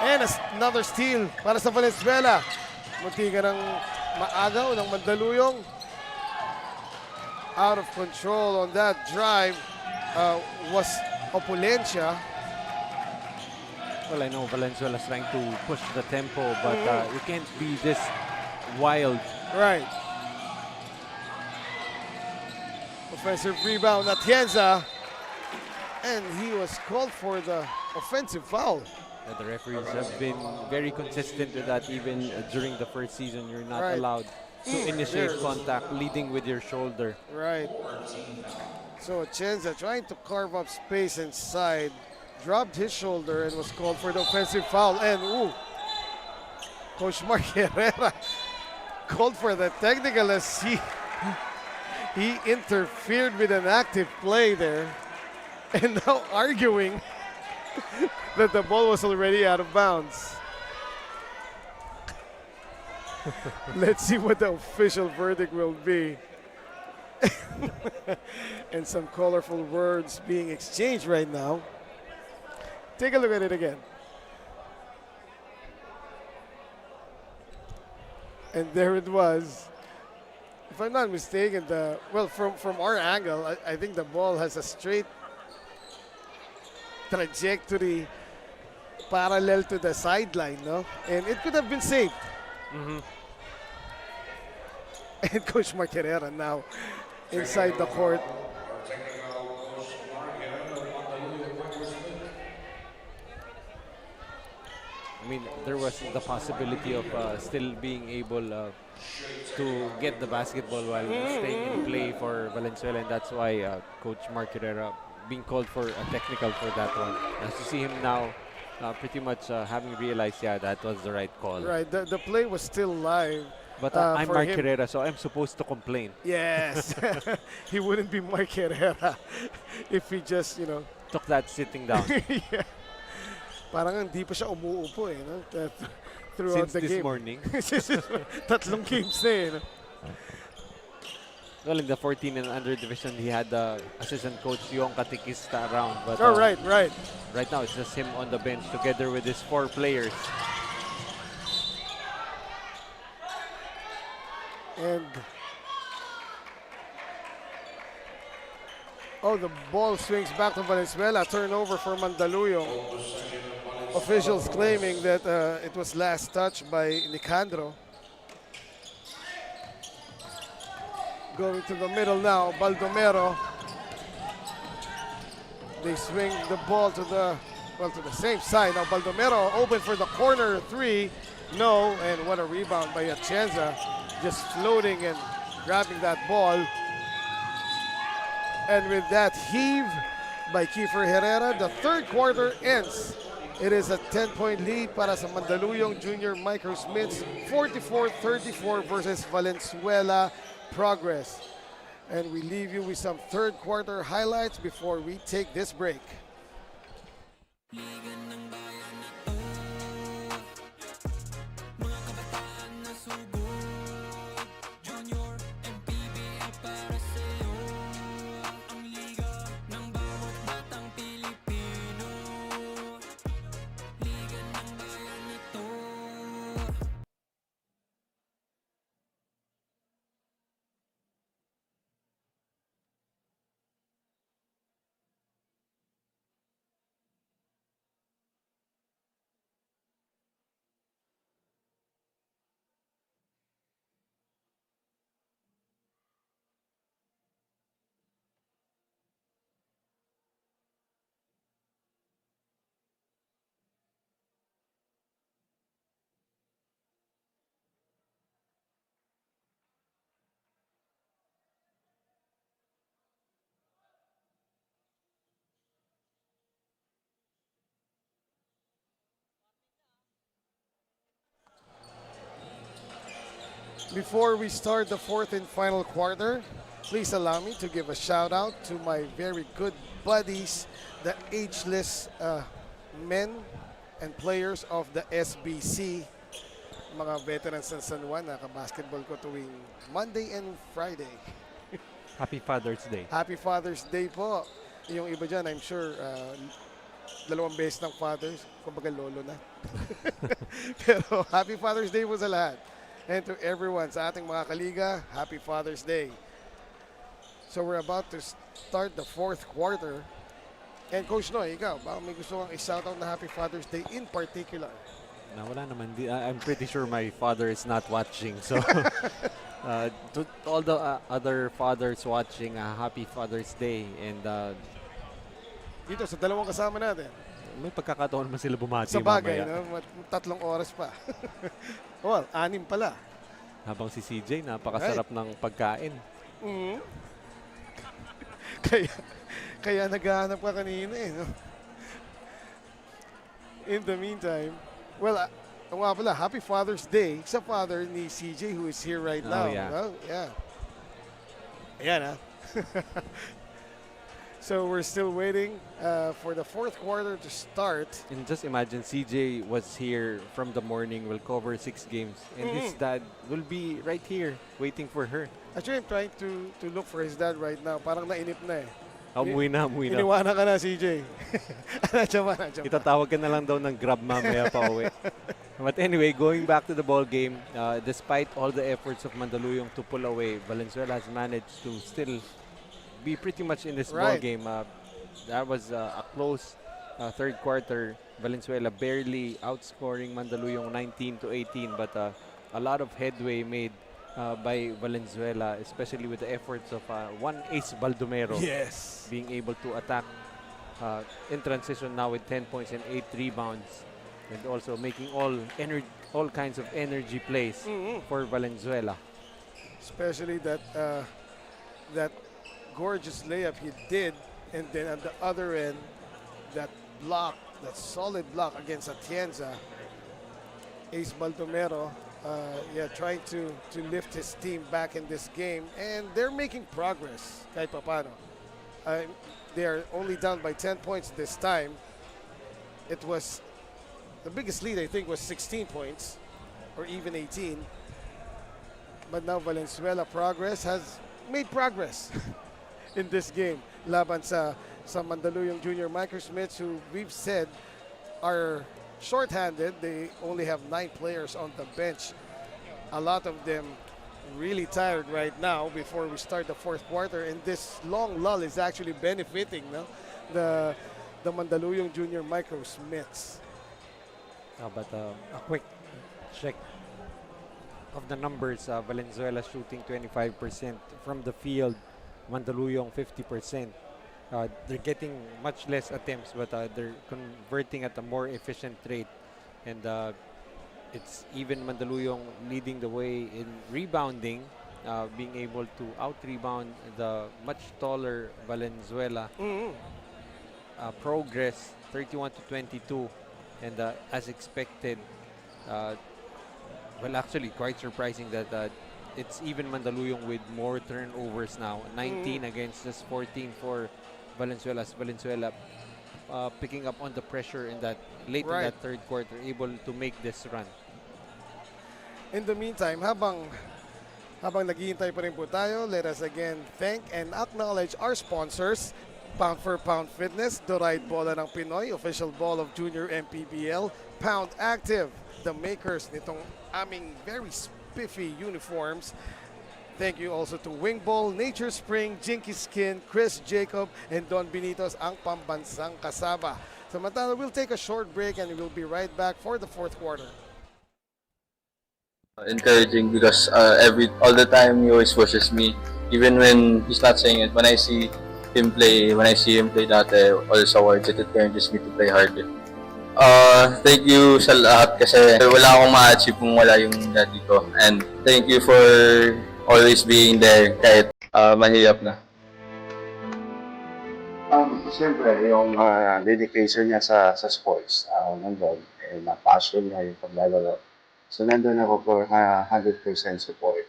And another steal para sa Valenzuela. Munti ka ng maagaw ng Mandaluyong. Out of control on that drive was Opulencia.
Well, I know Valenzuela's trying to push the tempo, but you can't be this wild.
Right. Offensive rebound, Atienza. And he was called for the offensive foul.
The referees have been very consistent with that. Even during the first season, you're not allowed to initiate contact leading with your shoulder.
Right. So Atienza trying to carve up space inside, dropped his shoulder and was called for the offensive foul. And Coach Mark Herrera called for the technical as he interfered with an active play there, and now arguing that the ball was already out of bounds. Let's see what the official verdict will be. And some colorful words being exchanged right now. Take a look at it again. And there it was. If I'm not mistaken, from our angle, I think the ball has a straight trajectory parallel to the sideline, no? And it could have been saved. And Coach Mark Herrera now inside the court.
I mean, there was the possibility of still being able to get the basketball while staying in play for Valenzuela, and that's why Coach Mark Herrera being called for a technical for that one. As you see him now, pretty much having realized, that was the right call.
Right, the play was still live.
But I'm Mark Herrera, so I'm supposed to complain.
Yes, he wouldn't be Mark Herrera if he just,
took that sitting down.
Yeah. Parang hindi pa siya umuupo no? Throughout
Since
the
this
game.
morning.
Tatlong games na
Well, in the 14 and under division, he had assistant coach Yong Katikista around. But
right.
Right now, it's just him on the bench together with his 4 players.
And Oh, the ball swings back to Valenzuela. Turnover for Mandaluyong. Officials claiming that it was last touched by Nicandro. Going to the middle now, Baldomero. They swing the ball to the same side. Now Baldomero open for the corner three. No, and what a rebound by Atienza. Just floating and grabbing that ball. And with that heave by Kiefer Herrera, the third quarter ends. It is a 10-point lead para sa Mandaluyong Junior Microsmiths, 44-34 versus Valenzuela Progress. And we leave you with some third quarter highlights before we take this break. Before we start the fourth and final quarter, please allow me to give a shout out to my very good buddies, the ageless men and players of the SBC. Mga veterans ng San Juan, naka-basketball ko tuwing Monday and Friday.
Happy Father's Day.
Happy Father's Day po. Yung iba dyan, I'm sure, dalawang beses ng fathers, kumbaga lolo na. Pero Happy Father's Day po sa lahat. And to everyone sa ating mga kaliga, Happy Father's Day. So we're about to start the fourth quarter. And Coach Noy, ikaw, baka may gusto kang i-shoutout na Happy Father's Day in particular?
Na wala naman. I'm pretty sure my father is not watching. So to all the other fathers watching, Happy Father's Day. And
dito sa dalawang kasama natin.
may pagkakataon naman sila bumati
sa bagay,
mamaya.
no? 3 oras pa. Well, 6 pala.
Habang si CJ, napakasarap ng pagkain.
Mm-hmm. kaya naghahanap ka kanina eh. No? In the meantime, well, nga pala, Happy Father's Day sa father ni CJ who is here right now.
Yeah.
No? Yeah. Ayan ha. So we're still waiting for the fourth quarter to start.
And just imagine, CJ was here from the morning, will cover 6 games. And his dad will be right here waiting for her.
Actually, I'm trying to look for his dad right now. Parang nainip na eh.
Umuwi na.
Iniwanan ka na, CJ. Nandiyan.
Itatawag ka na lang daw ng Grab mamaya pa uwi. But anyway, going back to the ball game, despite all the efforts of Mandaluyong to pull away, Valenzuela has managed to still be pretty much in this ball game. That was a close third quarter. Valenzuela barely outscoring Mandaluyong 19-18, but a lot of headway made by Valenzuela, especially with the efforts of one ace Baldomero being able to attack in transition now with 10 points and 8 rebounds, and also making all kinds of energy plays for Valenzuela.
Especially that gorgeous layup he did, and then at the other end, that block, that solid block against Atienza. Ace Baldomero, trying to lift his team back in this game, and they're making progress kahit papano. They are only down by 10 points this time. It was, the biggest lead I think was 16 points, or even 18. But now Valenzuela has made progress in this game. Laban sa Mandaluyong Junior Microsmiths, who we've said are short-handed. They only have 9 players on the bench. A lot of them really tired right now before we start the fourth quarter, and this long lull is actually benefiting the the Mandaluyong Junior Microsmiths.
But a quick check of the numbers. Valenzuela shooting 25% from the field. Mandaluyong 50%. They're getting much less attempts, but they're converting at a more efficient rate. And it's even Mandaluyong leading the way in rebounding, being able to out-rebound the much taller Valenzuela. Progress 31 to 22, and as expected, well, actually quite surprising that it's even Mandaluyong with more turnovers now. 19 against just 14 for Valenzuela. Valenzuela picking up on the pressure in that late in that third quarter, able to make this run.
In the meantime, habang naghihintay pa rin po tayo, let us again thank and acknowledge our sponsors. Pound for Pound Fitness, the right bola ng Pinoy, official ball of Junior MPBL. Pound Active, the makers nitong aming very spiffy uniforms. Thank you also to Wing Ball, Nature Spring, Jinky Skin, Chris Jacob, and Don Benitos, ang pambansang kasaba. Samantala, we'll take a short break and we'll be right back for the fourth quarter.
Encouraging because all the time he always pushes me, even when he's not saying it. When I see him play dati, always awards, it encourages me to play harder. Thank you sa lahat kasi wala akong ma-achieve kung wala yung daddy ko. And thank you for always being there kahit mahirap na.
Siyempre, yung dedication niya sa sports, nandun, na passion niya yung paglalaro. So nandun ako for 100% support,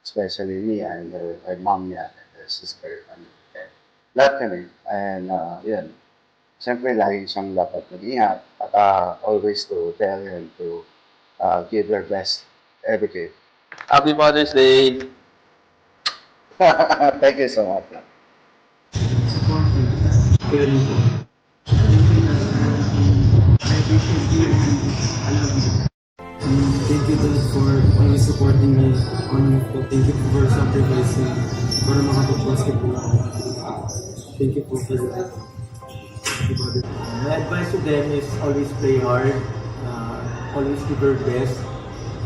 especially me and her mom niya, and her sister, and lahat kami. And yun, siyempre lagi siyang dapat mag-ingat at always to tell him to give their best every day.
Happy Father's Day!
Thank you so much.
Thank you Dad for always supporting me on my foot. Thank you for sacrificing para makapag-basketball ako. Thank you for that.
My advice to them is always play hard, always do their best,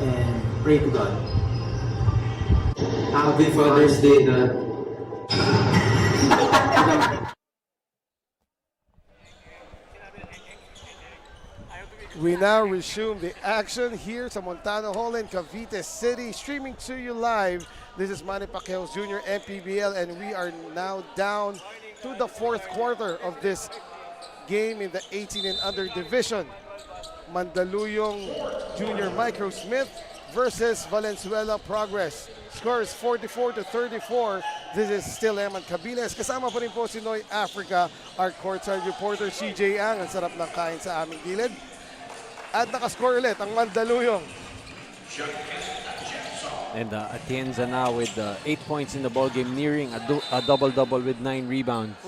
and pray to God.
Happy Father's Day, Dad.
We now resume the action here sa Montano Hall in Cavite City. Streaming to you live, this is Manny Pacquiao's Junior MPBL, and we are now down to the fourth quarter of this game in the 18 and under division. Mandaluyong Junior Microsmith versus Valenzuela Progress. Score is 44 to 34. This is still Eman Cabiles. Kasama pa rin po si Noy Africa, our courtside reporter CJ Ang. Ang sarap ng kain sa aming gilid. At nakascore ulit ang Mandaluyong.
And Atienza now with 8 points in the ball game, nearing a double-double with 9 rebounds.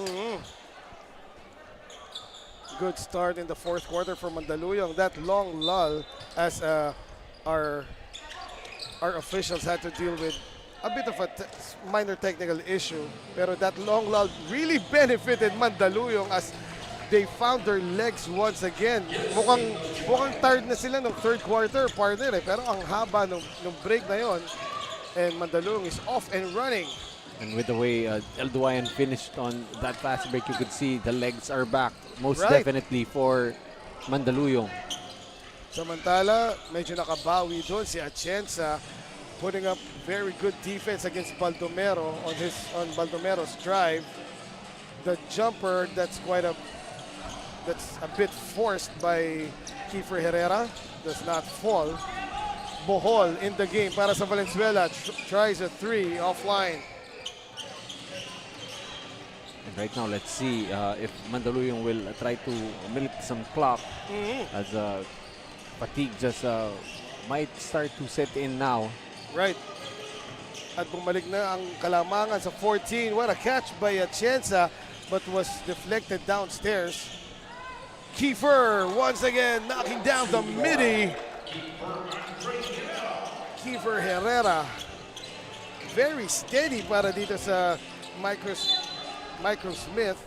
Good start in the fourth quarter for Mandaluyong. That long lull as our officials had to deal with a bit of a minor technical issue. Pero that long lull really benefited Mandaluyong as they found their legs once again. Mukhang tired na sila ng third quarter, partner eh. Pero ang haba ng break na yon, and Mandaluyong is off and running.
And with the way El Duayan finished on that fast break, you could see the legs are back. Most definitely for Mandaluyong.
Samantala, medyo nakabawi doon si Atienza, putting up very good defense against Baldomero on Baldomero's drive. The jumper, that's a bit forced by Kiefer Herrera, does not fall. Bohol in the game para sa Valenzuela, tries a three offline.
And right now, let's see if Mandaluyong will try to milk some clock as fatigue just might start to set in now.
Right. At bumalik na ang kalamangan sa 14. What a catch by Atienza, but was deflected downstairs. Kiefer once again knocking down the midi. Kiefer Herrera very steady para dito sa Microsmith.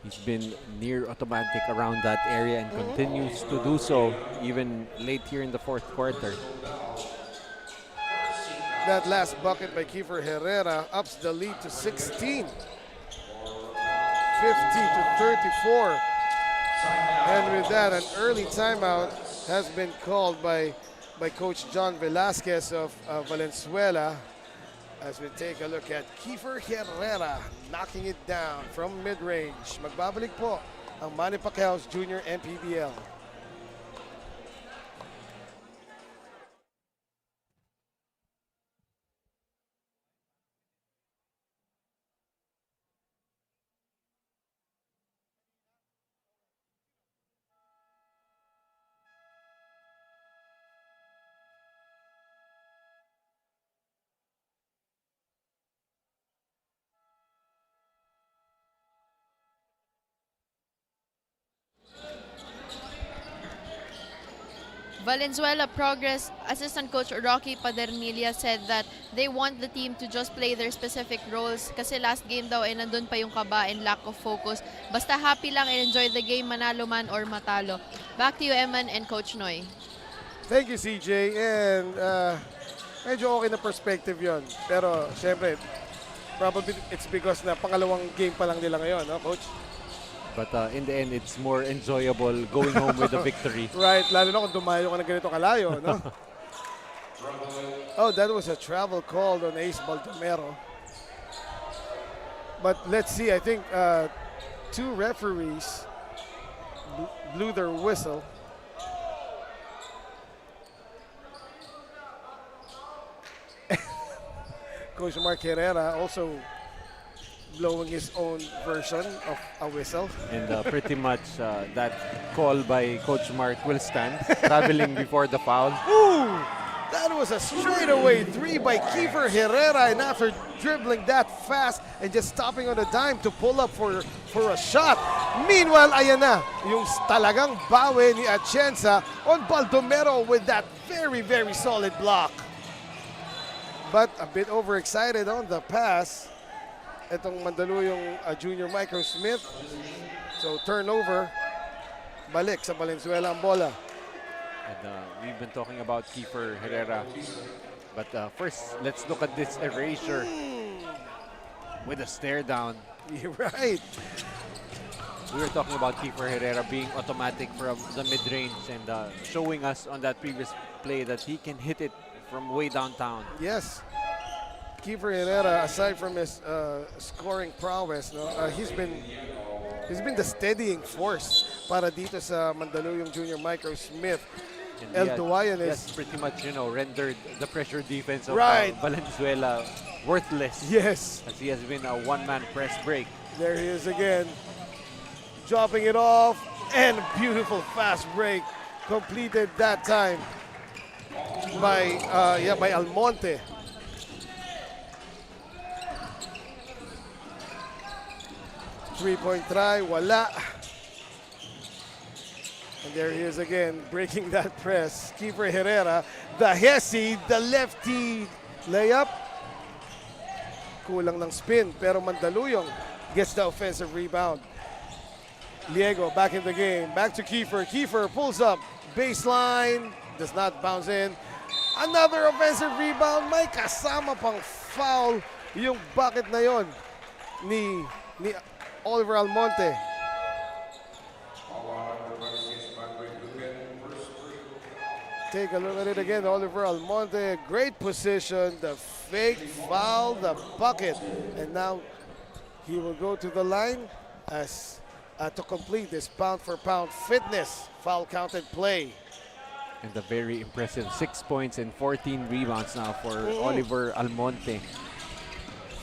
He's been near automatic around that area and continues to do so even late here in the fourth quarter.
That last bucket by Kiefer Herrera ups the lead to 16. 50 to 34. And with that, an early timeout has been called by Coach John Velasquez of Valenzuela. As we take a look at Kiefer Herrera knocking it down from mid-range. Magbabalik po ang Manny Pacquiao's Junior MPBL.
Valenzuela Progress Assistant Coach Rocky Padernilla said that they want the team to just play their specific roles kasi last game daw ay nandun pa yung kaba and lack of focus. Basta happy lang and enjoy the game, manalo man or matalo. Back to you, Eman and Coach Noy.
Thank you, CJ. And medyo okay na perspective yon. Pero syempre, probably it's because na pangalawang game pa lang nila ngayon, no, Coach?
But in the end, it's more enjoyable going home with a victory.
Right, lalo na kung dumayo ka na ganito kalayo, no? Oh, that was a travel called on Ace Baldomero. But let's see, I think two referees blew their whistle. Coach Mark Herrera also blowing his own version of a whistle.
And pretty much that call by Coach Mark will stand, traveling before the foul.
Ooh! That was a straightaway three by Kiefer Herrera, and after dribbling that fast and just stopping on a dime to pull up for a shot. Meanwhile, ayan na, yung talagang bawi ni Atienza on Baldomero with that very, very solid block. But a bit overexcited on the pass. Itong Mandaluyong Junior Microsmith. So turnover, balik sa Valenzuela ang bola.
And we've been talking about Kiefer Herrera. But first, let's look at this erasure with a stare down.
You're right.
We were talking about Kiefer Herrera being automatic from the mid-range and showing us on that previous play that he can hit it from way downtown.
Yes. Kiefer Herrera, aside from his scoring prowess, no, he's been the steadying force para dito sa Mandaluyong Junior Microsmith. El Duayan is
pretty much, rendered the pressure defense of Valenzuela worthless.
Yes.
As he has been a one-man press break.
There he is again, dropping it off, and beautiful fast break completed that time by Almonte. Three-point try, wala. And there he is again, breaking that press. Kiefer Herrera, the Hesi, the lefty layup. Kulang ng spin, pero Mandaluyong gets the offensive rebound. Liego back in the game, back to Kiefer. Kiefer pulls up, baseline, does not bounce in. Another offensive rebound, may kasama pang foul yung bucket na yon ni Oliver Almonte. Take a look at it again, Oliver Almonte, great position, the fake foul, the bucket, and now he will go to the line as to complete this pound-for-pound fitness foul counted play.
And a very impressive 6 points and 14 rebounds now for Oliver Almonte.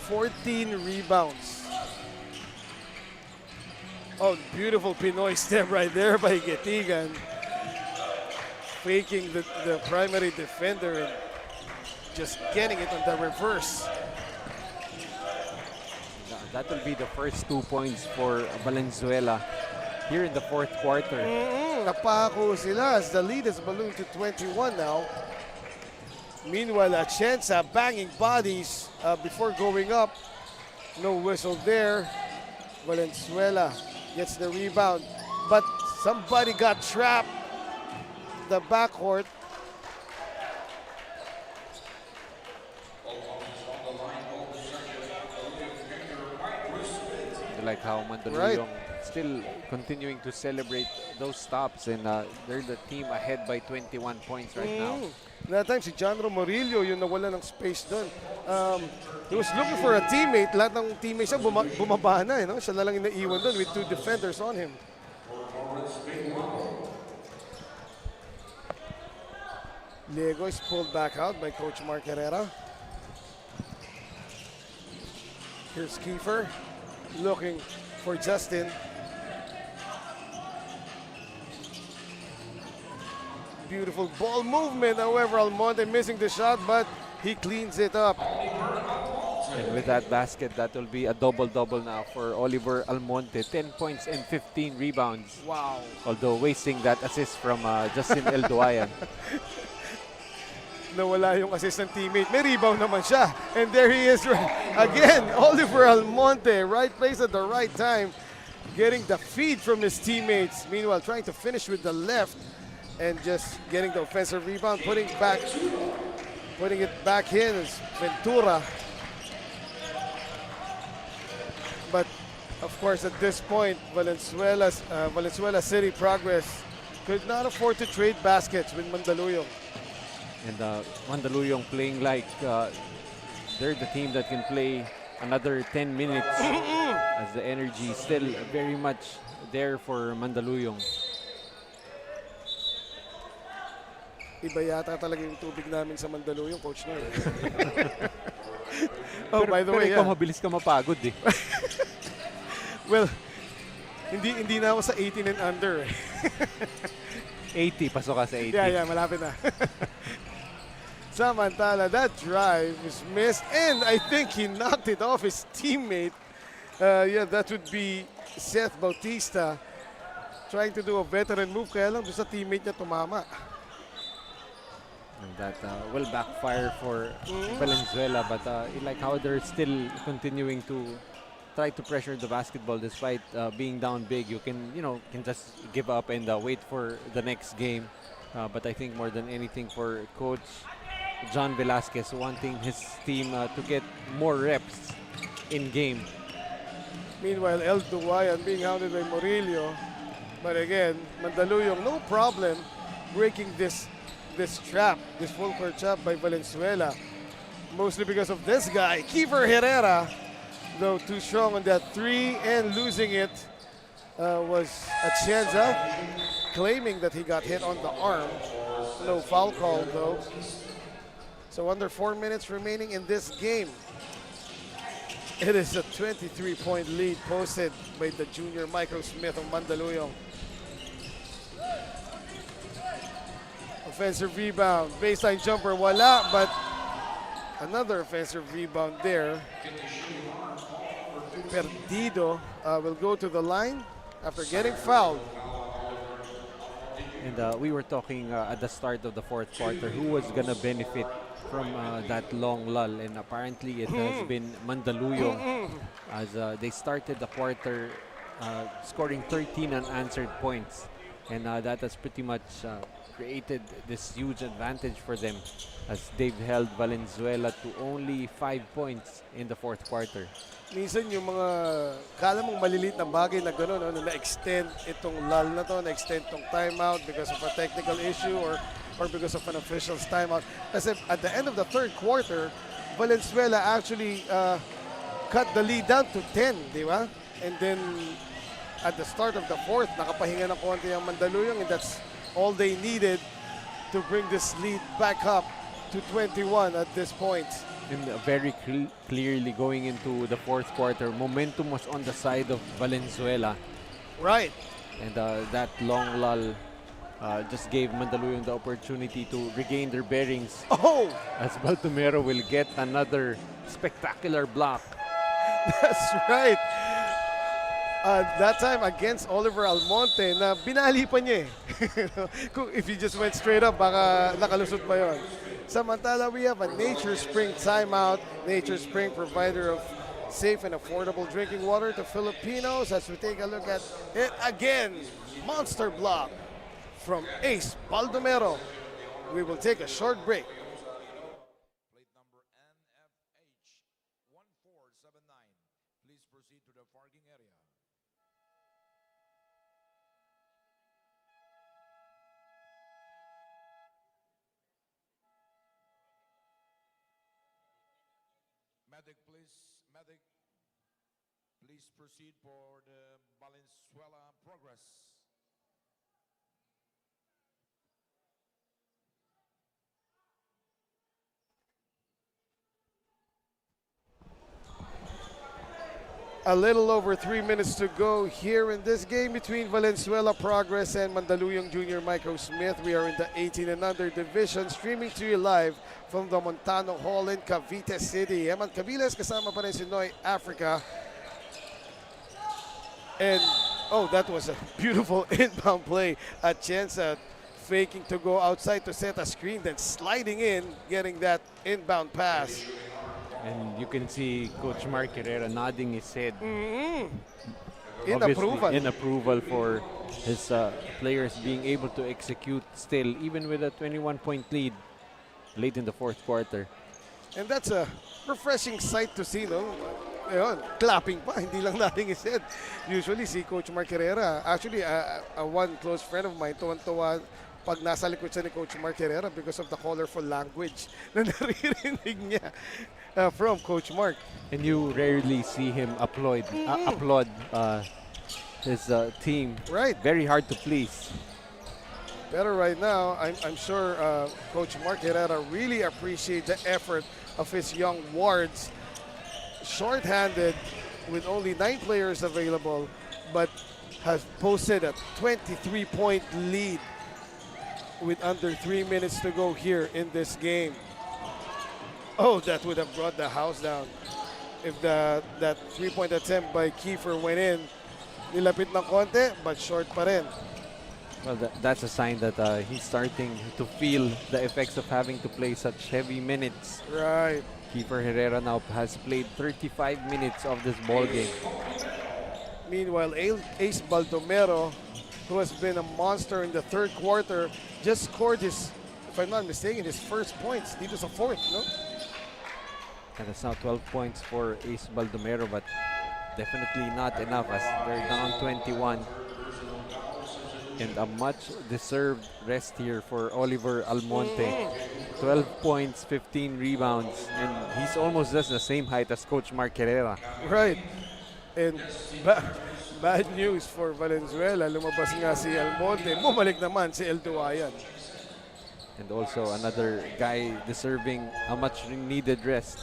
14 rebounds. Oh, beautiful Pinoy step right there by Getigan. Faking the primary defender and just getting it on the reverse.
That will be the first 2 points for Valenzuela here in the fourth quarter.
Napako sila as the lead is ballooned to 21 now. Meanwhile, Atienza banging bodies before going up. No whistle there. Valenzuela gets the rebound, but somebody got trapped. The backcourt.
I like how Mandaluyong still continuing to celebrate those stops, and they're the team ahead by 21 points right now.
That time si John Morillo yung nawala ng space doon. He was looking for a teammate. Lahat ng teammates siya bumaba na. Siya na lang yung naiwan doon with 2 defenders on him. Lego is pulled back out by Coach Mark Herrera. Here's Kiefer looking for Justin. Beautiful ball movement. However, Almonte missing the shot, but he cleans it up.
And with that basket, that will be a double-double now for Oliver Almonte. 10 points and 15 rebounds.
Wow.
Although wasting that assist from Justin Elduayan.
Nawala yung assistant teammate. May rebound naman siya. And there he is again. Oliver Almonte, right place at the right time. Getting the feed from his teammates. Meanwhile, trying to finish with the left. And just getting the offensive rebound, putting it back in is Ventura. But of course, at this point, Valenzuela City Progress could not afford to trade baskets with Mandaluyong.
And Mandaluyong playing like they're the team that can play another 10 minutes as the energy is still very much there for Mandaluyong.
Iba yata talaga yung tubig namin sa Mandaluyong, Coach Noy. Oh, by the way,
ikaw mabilis ka mapagod eh.
Well, hindi na ako sa 18 and under.
80, pasok ka sa 80.
Yeah, malapit na. Samantala, that drive is missed, and I think he knocked it off his teammate. That would be Seth Bautista trying to do a veteran move, kaya lang doon sa teammate niya tumama.
And that will backfire for Valenzuela, but I like how they're still continuing to try to pressure the basketball despite being down big. You can just give up and wait for the next game. But I think more than anything for Coach John Velasquez wanting his team to get more reps in game.
Meanwhile, El Duwayan being hounded by Murillo. But again, Mandaluyong, no problem breaking this trap, this full court trap by Valenzuela. Mostly because of this guy, Kiefer Herrera. Though too strong on that 3 and losing it was Atienza, claiming that he got hit on the arm. No foul call though. So under 4 minutes remaining in this game. It is a 23-point lead posted by the junior Microsmith of Mandaluyong. Offensive rebound, baseline jumper, wala, but another offensive rebound there. Perdido will go to the line after getting fouled.
And we were talking at the start of the fourth quarter who was going to benefit from that long lull, and apparently it has been Mandaluyong as they started the quarter scoring 13 unanswered points, and that has pretty much created this huge advantage for them as they've held Valenzuela to only 5 points in the fourth quarter.
Minsan yung mga kala mong maliliit na bagay na gano'n, na-extend itong lull na to, na-extend itong timeout because of a technical issue or because of an official's timeout. Kasi at the end of the third quarter, Valenzuela actually cut the lead down to 10, di ba? And then at the start of the fourth, nakapahinga ng konti ang Mandaluyong, and that's all they needed to bring this lead back up to 21 at this point.
And very clearly going into the fourth quarter, momentum was on the side of Valenzuela.
Right.
And that long lull just gave Mandaluyong the opportunity to regain their bearings.
Oh!
As Baltomero will get another spectacular block.
That's right. That time against Oliver Almonte na binali pa niya eh. If he just went straight up, baka nakalusot pa yon. Samantala, we have a Nature Spring timeout. Nature Spring, provider of safe and affordable drinking water to Filipinos. As we take a look at it again, Monster Block from Ace Baldomero. We will take a short break.
Plate number NFH 1479. Please proceed to the parking area. Medic, please proceed for the Valenzuela progress.
A little over 3 minutes to go here in this game between Valenzuela Progress and Mandaluyong Junior Microsmith. We are in the 18 and under division, streaming to you live from the Montano Hall in Cavite City. Eman Cabiles, kasama pa rin si Noy Africa. And, oh, that was a beautiful inbound play. A chance at faking to go outside to set a screen, then sliding in, getting that inbound pass.
And you can see Coach Mark Herrera nodding his head.
In
Obviously,
approval.
in approval for his players being able to execute still, even with a 21-point lead late in the fourth quarter.
And that's a refreshing sight to see, no? Ayun, clapping pa, hindi lang nodding his head. Usually si Coach Mark Herrera, actually one close friend of mine, tuwan-tuwa pag nasa likod siya ni Coach Mark Herrera because of the colorful language na naririnig niya from Coach Mark.
And you rarely see him applaud his team.
Right.
Very hard to please.
Pero right now, I'm sure Coach Mark Herrera really appreciates the effort of his young wards. Short-handed with only 9 players available, but has posted a 23-point lead with under 3 minutes to go here in this game. Oh, that would have brought the house down if that 3-point attempt by Kiefer went in. Nilapit ng konti, but short pa rin.
Well, that's a sign that he's starting to feel the effects of having to play such heavy minutes.
Right.
Kiefer Herrera now has played 35 minutes of this ball game.
Meanwhile, Ace Baldomero, who has been a monster in the third quarter, just scored his, if I'm not mistaken, his first points. Dito sa fourth, no?
And it's now 12 points for Ace Baldomero, but definitely not enough as they're down 21. And a much-deserved rest here for Oliver Almonte. 12 points, 15 rebounds, and he's almost just the same height as Coach Mark Herrera.
Right. And bad news for Valenzuela. Lumabas nga si Almonte. Bumalik naman si El Duayan.
And also another guy deserving a much-needed rest.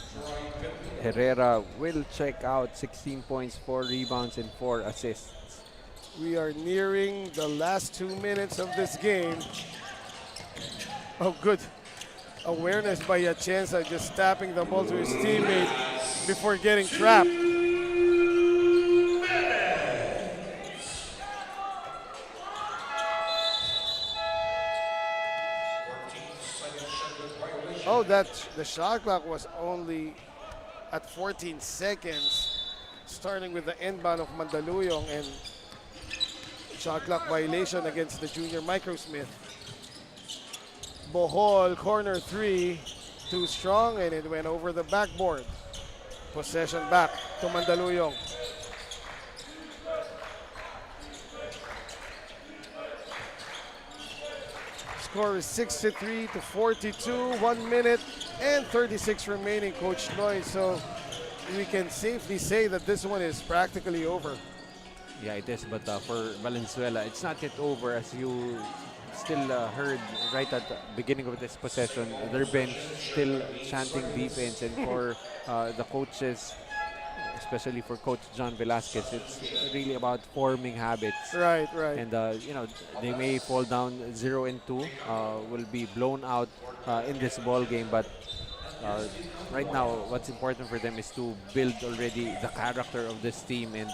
Herrera will check out 16 points, 4 rebounds, and 4 assists.
We are nearing the last 2 minutes of this game. Oh, good awareness by Atienza, just tapping the ball to his teammate before getting trapped. Oh, the shot clock was only at 14 seconds, starting with the inbound of Mandaluyong, and shot clock violation against the junior Microsmith. Bohol, corner 3, too strong, and it went over the backboard. Possession back to Mandaluyong. Score is 63 to 42, 1 minute and 36 remaining, Coach Noy. So we can safely say that this one is practically over.
Yeah, it is, but for Valenzuela, it's not yet over, as you still heard right at the beginning of this possession. Their bench still chanting defense, and for the coaches, especially for Coach John Velasquez, it's really about forming habits.
Right.
And you know, they may fall down 0-2, will be blown out in this ball game, but right now, what's important for them is to build already the character of this team, and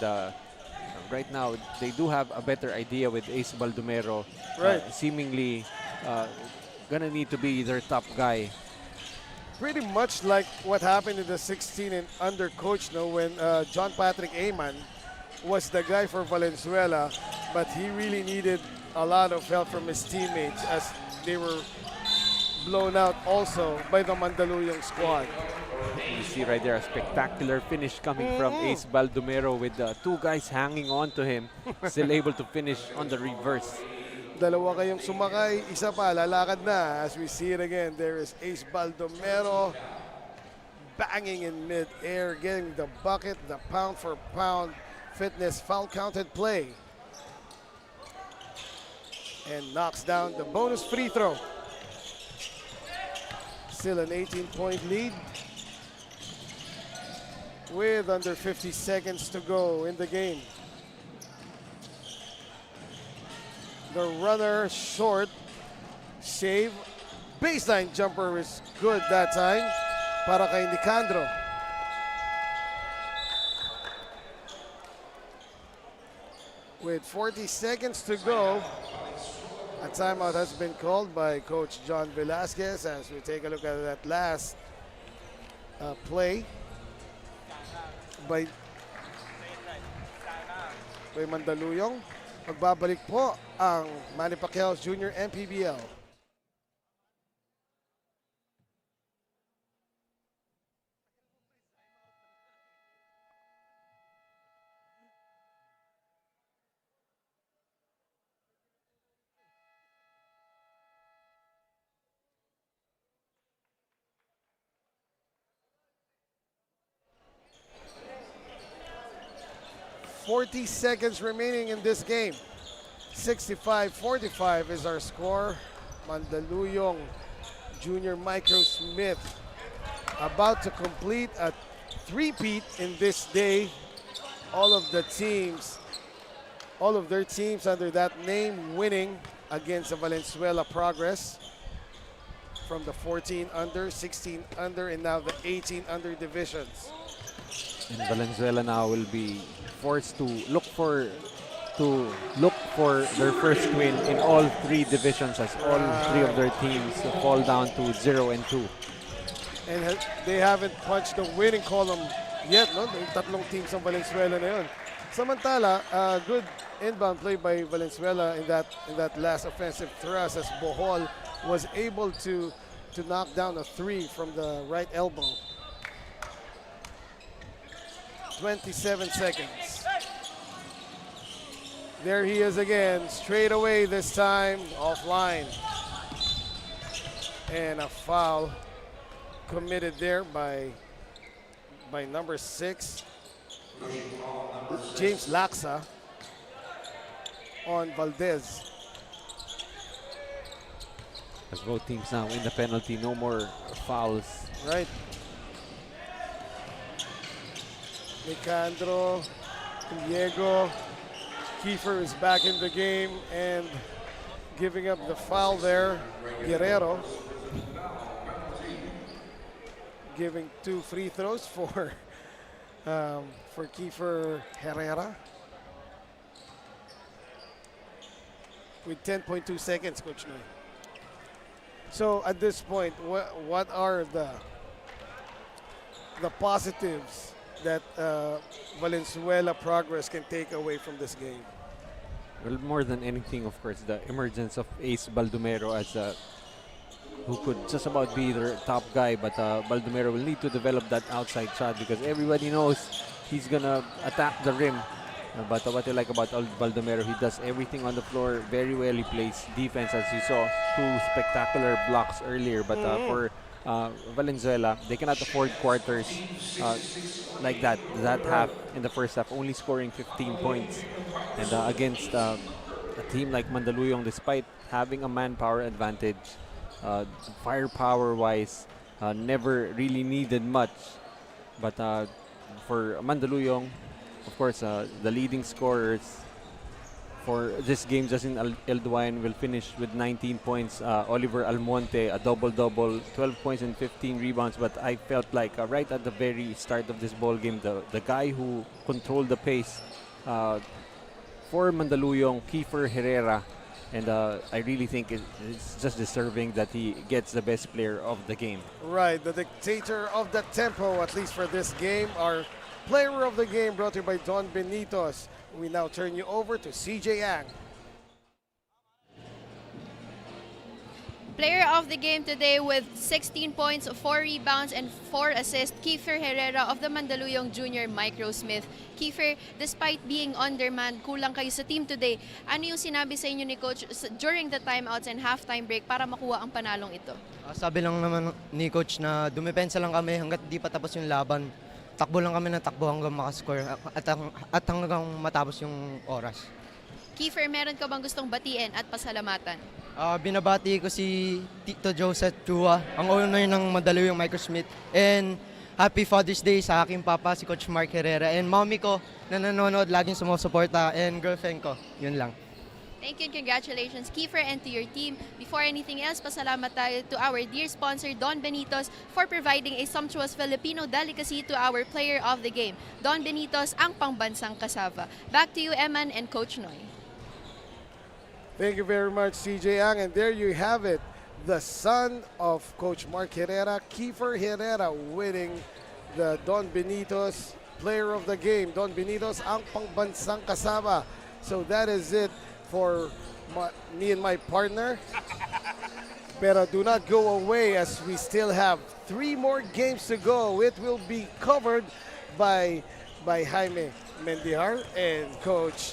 right now they do have a better idea with Ace Baldomero,
right,
seemingly gonna need to be their top guy
Pretty much like what happened in the 16 and under coach, no, when John Patrick Ayman was the guy for Valenzuela, but he really needed a lot of help from his teammates as they were blown out also by the Mandaluyong squad.
You see right there a spectacular finish coming from Ace Baldomero with two guys hanging on to him, still able to finish on the reverse.
Dalawa kayong sumakay, isa pa, lalakad na. As we see it again, there is Ace Baldomero banging in mid-air, getting the bucket, the pound for pound fitness foul counted play. And knocks down the bonus free throw. Still an 18-point lead with under 50 seconds to go in the game. The runner short, save, baseline jumper is good that time para kay Nicandro. With 40 seconds to go, a timeout has been called by Coach John Velasquez as we take a look at that last play by Mandaluyong. Magbabalik po ang Manny Pacquiao Jr. MPBL. .40 seconds remaining in this game. 65-45 is our score. Mandaluyong Junior Microsmith about to complete a three-peat in this day. All of their teams under that name winning against the Valenzuela Progress from the 14 under, 16 under, and now the 18 under divisions.
And Valenzuela now will be forced to look for their first win in all three divisions as all three of their teams fall down to 0-2.
And they haven't punched the winning column yet, no? Yung tatlong teams ng Valenzuela na yun. Samantala, good inbound play by Valenzuela in that last offensive thrust as Bohol was able to knock down a three from the right elbow. 27 seconds. There he is again, straight away this time, offline. And a foul committed there by number 6, James Laxa, on Valdez.
As both teams now in the penalty, no more fouls.
Right. Nicandro, Diego, Kiefer is back in the game and giving up the foul there. Guerrero giving 2 free throws for Kiefer Herrera. With 10.2 seconds, Coach Noy. So at this point, what are the positives that Valenzuela Progress can take away from this game?
Well, more than anything, of course, the emergence of Ace Baldomero as who could just about be their top guy, but Baldomero will need to develop that outside shot because everybody knows he's gonna attack the rim. But what I like about Baldomero, he does everything on the floor very well. He plays defense, as you saw, 2 spectacular blocks earlier. But for Valenzuela, they cannot afford quarters like that half in the first half, only scoring 15 points. And against a team like Mandaluyong, despite having a manpower advantage, firepower-wise, never really needed much. But for Mandaluyong, of course, the leading scorers for this game, Justin Elduin will finish with 19 points. Oliver Almonte, a double-double, 12 points and 15 rebounds. But I felt like right at the very start of this ball game, the guy who controlled the pace for Mandaluyong, Kiefer Herrera, And I really think it's just deserving that he gets the best player of the game.
Right, the dictator of the tempo, at least for this game. Our player of the game brought to you by Don Benitos. We now turn you over to CJ Ang.
Player of the game today with 16 points, 4 rebounds, and 4 assists, Kiefer Herrera of the Mandaluyong Junior Microsmith. Kiefer, despite being undermanned, kulang kayo sa team today. Ano yung sinabi sa inyo ni Coach during the timeouts and halftime break para makuha ang panalong ito?
Sabi lang naman ni Coach na dumepensa lang kami hanggat di pa tapos yung laban. Takbo lang kami ng takbo hanggang makascore at hanggang matapos yung oras.
Kiefer, meron ka bang gustong batiin at pasalamatan?
Binabati ko si Tito Joseph Chua, ang owner ng Mandaluyong Microsmith. And happy Father's Day sa aking papa, si Coach Mark Herrera. And mommy ko na nanonood, laging sumusuporta. And girlfriend ko, yun lang.
Thank you and congratulations, Kiefer, and to your team. Before anything else, pasalamat tayo to our dear sponsor, Don Benitos, for providing a sumptuous Filipino delicacy to our player of the game. Don Benitos, ang pangbansang kasava. Back to you, Eman and Coach Noy.
Thank you very much, CJ Ang. And there you have it. The son of Coach Mark Herrera, Kiefer Herrera, winning the Don Benitos Player of the Game. Don Benitos, ang pangbansang kasama. So that is it for me and my partner. Pero do not go away as we still have 3 more games to go. It will be covered by Jaime Mendihar and Coach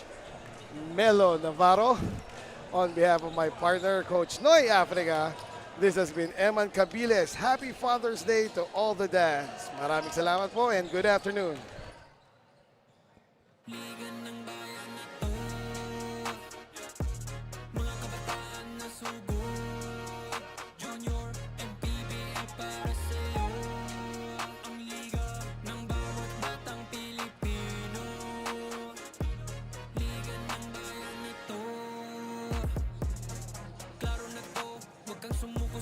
Melo Navarro. On behalf of my partner, Coach Noy Africa, this has been Eman Cabiles. Happy Father's Day to all the dads. Maraming salamat po and good afternoon.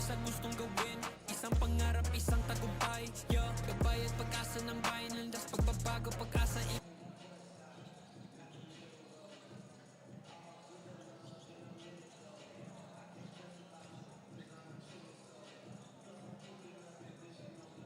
Sa gustong gawin, isang pangarap, isang tagumpay. Gabay at pag-asa ng bayan, landas pagbabago, pag